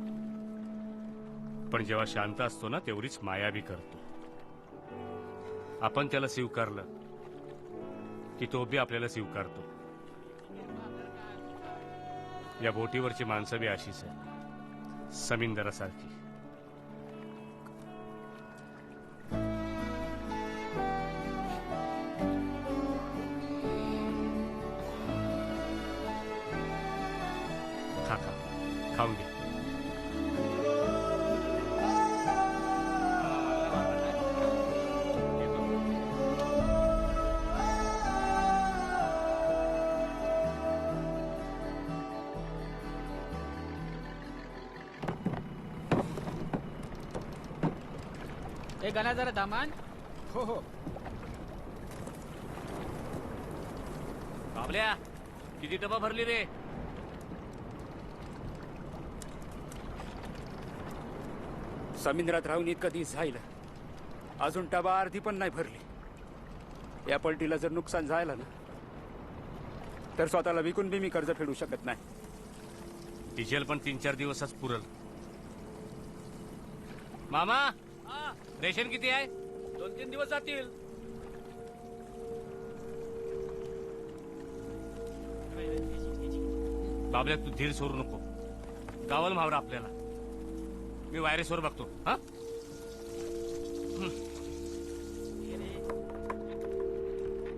पण जेव्हा शांत असतो ना तेवढीच माया बी करतो. आपण त्याला स्वीकारलं की तो बी आपल्याला स्वीकारतो. या बोटीवरची माणसं बी अशीच आहे, समिंदरासारखी. खा खा, खाऊन घे. एक गाणं जरा दामान. हो हो. बाबल्या, किती डबा भरली रे? समुद्रात राहून इतका दिवस झालं, अजून टबा अर्धी पण नाही भरली. या पलटीला जर नुकसान झालं ना तर स्वतःला विकून बी मी कर्ज फेडू शकत नाही. डिझेल पण 3-4 दिवसच पुरल. मामा, रेशन किती आहे? 2-3 दिवस जातील. बाबल्या, तू धीर सोडू नको. गावाला म्हावरा आपल्याला. मी व्हायरसवर बघतो. हा,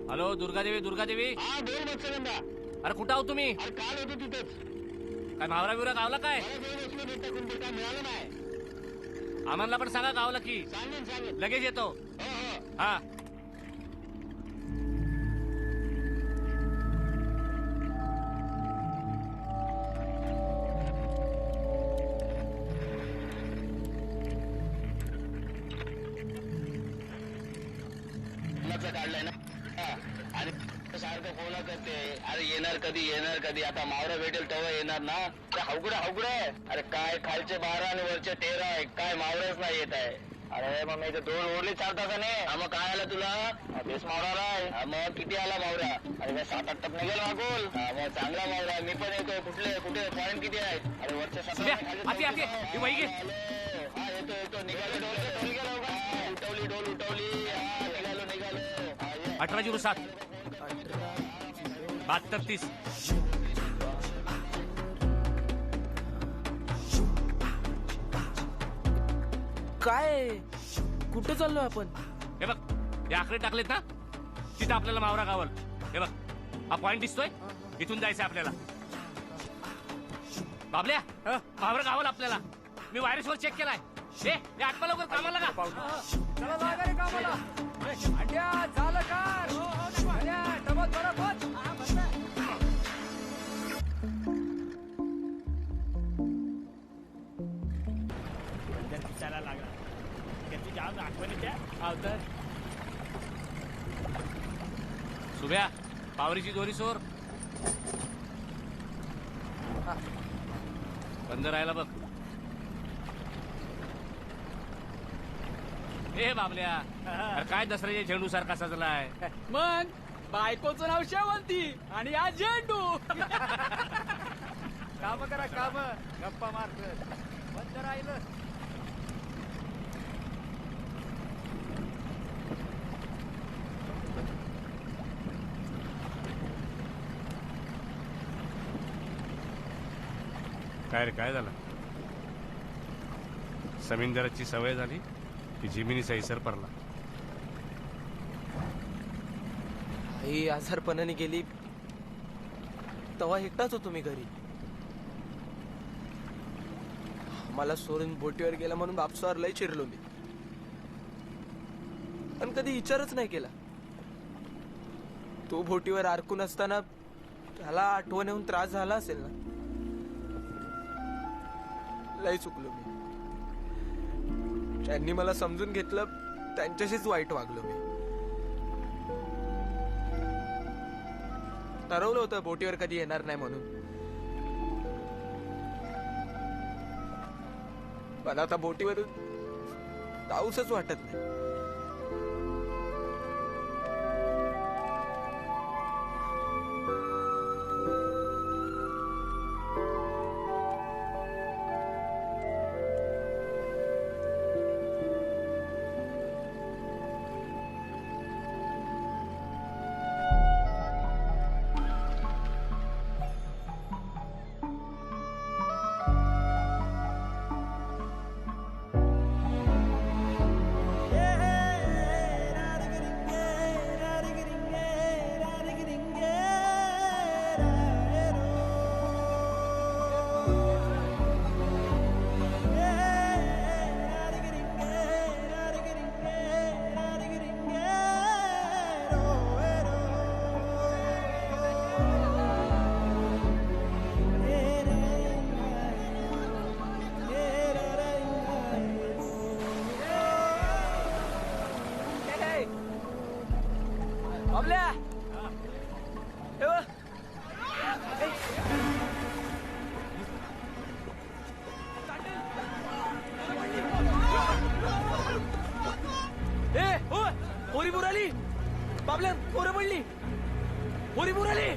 हॅलो, दुर्गादेवी. दुर्गादेवी, अरे कुठं आहो तुम्ही? काल होतो तिथेच. काय म्हावरा बिवरा गावला काय? मिळालं नाही. आम्हाला पण सांगा गावला की. सांगेन. लगेच येतो. हा. काढलाय ना. आणि सारखं फोन करते, अरे येणार कधी. आता मावरा भेटेल तेव्हा येणार ना. अवघड आहे. अरे काय खालचे 12 आणि वरचे 13 आहे, काय मावराच नाही येत आहे. अरे मग मी 2 ओरली चालता का नाही? मग काय आला तुला? बेस मावरा आहे. मग किती आला मावरा? अरे 7-8 टप निघेल मागोल. मग चांगला मावरा. मी पण येतोय. कुठे पॉईंट किती आहेत? अरे वरच्या 17 येतो. निघालो. डोल उठवली. निघालो. 1807 7230. काय? कुठे चाललोय आपण? हे बघ, हे आकडे टाकलेत ना, तिथं आपल्याला मावरा गावल. हे बघ, हा पॉइंट दिसतोय इथून जायचंय आपल्याला. बाबल्या मावर गावल आपल्याला. मी वायरसवर चेक केलाय. हे आत्मा लवकर कामाला लागा. चला लागा रे कामाला. अंड्या झालं कार. अंड्या, टमाट बरोबर. दिसायला लागला त्याची जाम आठवणीच्या अवतर. सुभ्या पावरीची दोरी सोर. बंद राहायला बघ. ए बाबल्या अरे काय दसऱ्याच्या झेंडू सारखा सजलाय. मग बायकोचं नाव शेवंती आणि आज झेंडू. काम करा काम. गप्पा मारत बंद राहिलं. काय रे काय झालं. समिंदराची सवय झाली की जिमिनी सैसर पडला. आई आजारपणाने गेली तेव्हा एकटाच होतो मी घरी. मला सोडून बोटीवर गेला म्हणून बापसावर लय चिरलो मी. पण कधी विचारच नाही केला. तो बोटीवर अडकून असताना त्याला आठवण येऊन त्रास झाला असेल ना. लय चुकलो मी. त्यांनी मला समजून घेतलं त्यांच्याशीच वाईट वागलो मी. ठरवलं होतं बोटीवर कधी येणार नाही म्हणून. पण आता बोटीवर जाऊसच वाटत नाही. पोरी बुराली. बाबल्या पोरं पडली. पोरी बुराली.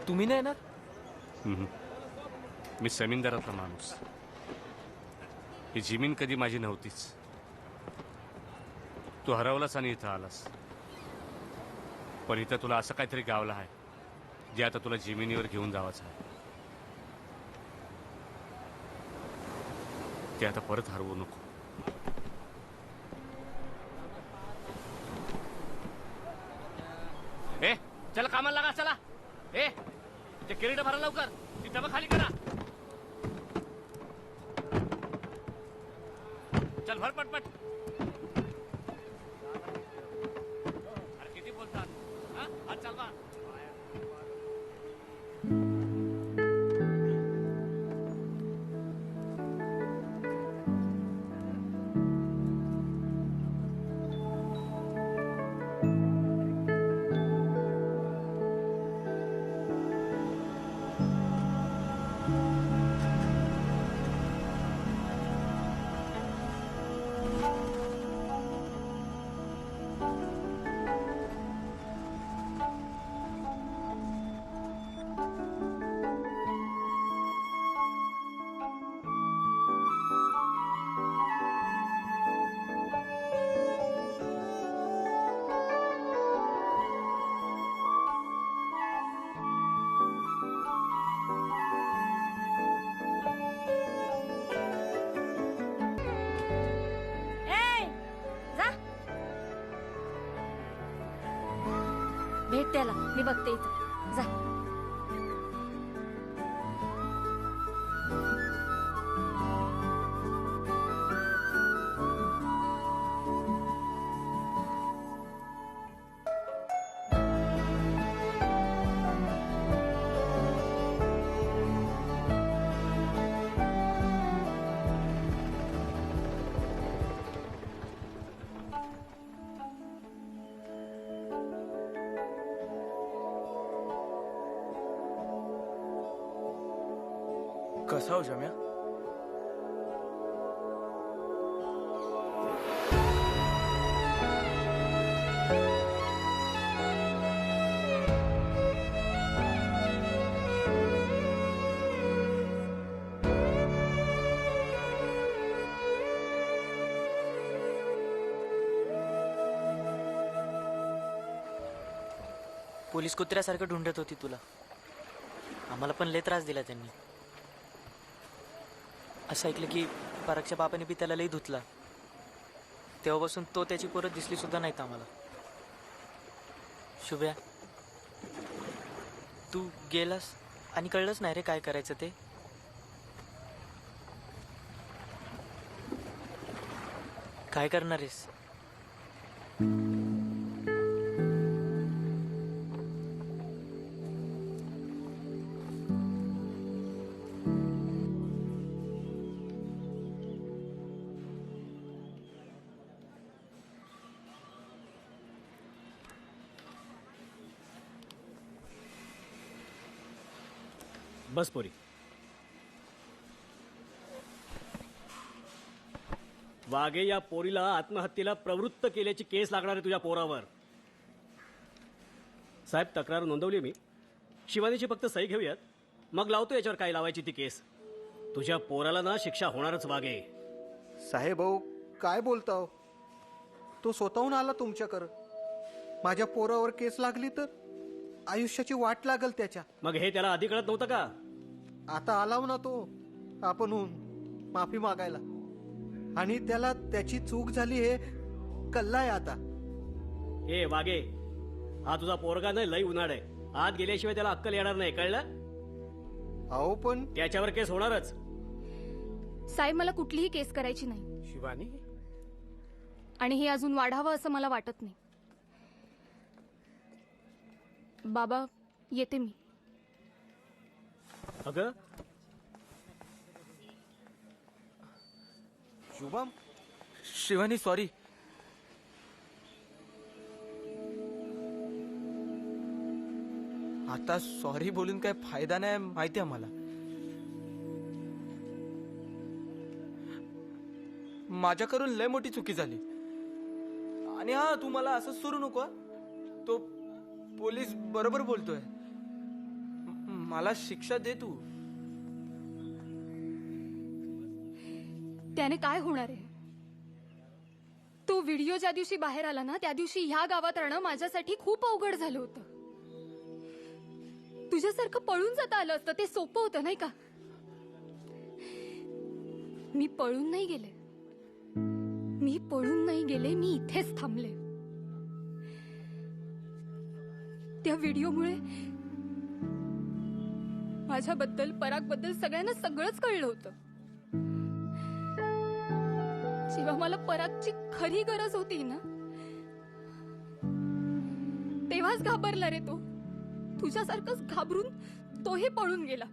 तुम्ही नाही येणार? मी जमीनदारातला माणूस. ही जमीन कधी माझी नव्हतीच. तू हरवलास आणि इथं आलास. पण इथं तुला असं काहीतरी गावलं आहे जे आता तुला जमिनीवर घेऊन जावाचं आहे. ते आता परत हरवू नको. ए चला कामाला लागा. चला ए ते किरीट भरा लवकर. ती डबा खाली करा. चल भर पटपट. अरे किती बोलतात हा? हात चालवा. भेट त्याला, मी बघते इथं. जा. कसा हो जम्या? पोलीस कुत्र्यासारखं ढूंढत होती तुला. आम्हाला पण लय त्रास दिला त्यांनी. असं ऐकलं की परागच्या बापाने बी त्याला लई धुतला. तेव्हापासून तो त्याची परत दिसली सुद्धा नाहीत आम्हाला. शुभ्या, तू गेलास आणि कळलंच नाही रे काय करायचं ते. काय करणार आहेस? बस पोरी. वाघे या पोरीला आत्महत्येला प्रवृत्त केल्याची केस लागणार आहे तुझ्या पोरावर. साहेब, तक्रार नोंदवली मी. शिवानीची फक्त सही घेऊयात, मग लावतो याच्यावर काय लावायची ती केस. तुझ्या पोराला ना शिक्षा होणारच वाघे. साहेब भाऊ, काय बोलताव? तो स्वतःहून आला तुमच्याकडं. माझ्या पोरावर केस लागली तर आयुष्याची वाट लागल त्याच्या. मग हे त्याला आधी कळत नव्हतं का? आता आलाव ना तो आपणहून माफी मागायला. आणि त्याला त्याची चूक झाली हे कल्लाय आता. ए वाघे, हा तुझा पोरगा नाही लई उन्हाळ आहे. आत गेल्याशिवाय त्याला अक्कल येणार नाही, कळलं? अहो पण त्याच्यावर केस होणारच. साहेब, मला कुठलीही केस करायची नाही. शिवानी, आणि हे अजून वाढावं असं मला वाटत नाही. बाबा, येते मी. अगं शुभम, शिवानी सॉरी. आता सॉरी बोलून काय फायदा नाही माहिती आम्हाला. माझ्याकडून लय मोठी चुकी झाली. आणि हा, तू मला असं सुरू नको. तो पोलीस बरोबर बोलतोय. मला शिक्षा दे तू. त्याने काय होणार आहे? तो व्हिडिओ ज्या दिवशी बाहेर आला ना त्या दिवशी ह्या गावात राहणं माझ्यासाठी खूप अवघड झालं होतं. तुझ्यासारखं पळून जाता आलं असतं ते सोपं होतं नाही का? मी पळून नाही गेले, मी इथेच थांबले. त्या व्हिडिओमुळे माझ्याबद्दल, परागबद्दल सगळ्यांना सगळंच कळलं होतं. जेव्हा मला परागची खरी गरज होती ना तेव्हाच घाबरला रे तो. तुझ्यासारखंच घाबरून तोही पळून गेला.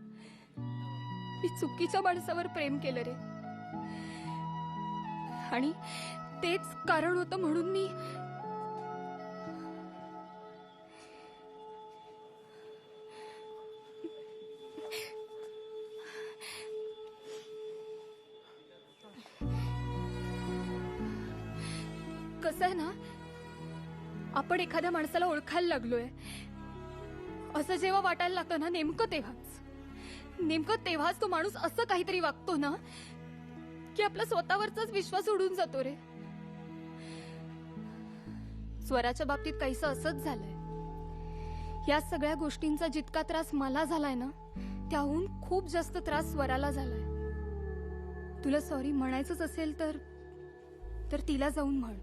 मी चुकीच्या माणसावर प्रेम केलं रे, आणि तेच कारण होतं म्हणून मी कसं आहे ना, आपण एखाद्या माणसाला ओळखायला लागलोय असं जेव्हा वाटायला लागतं ना, नेमकं तेव्हाच तो माणूस असं काहीतरी वागतो ना की आपला स्वतःवरचाच विश्वास उडून जातो रे. स्वराच्या बाबतीत काहीसं असंच झालंय. या सगळ्या गोष्टींचा जितका त्रास मला झालाय ना त्याहून खूप जास्त त्रास स्वराला झालाय. तुला सॉरी म्हणायचंच असेल तर तिला जाऊन म्हण.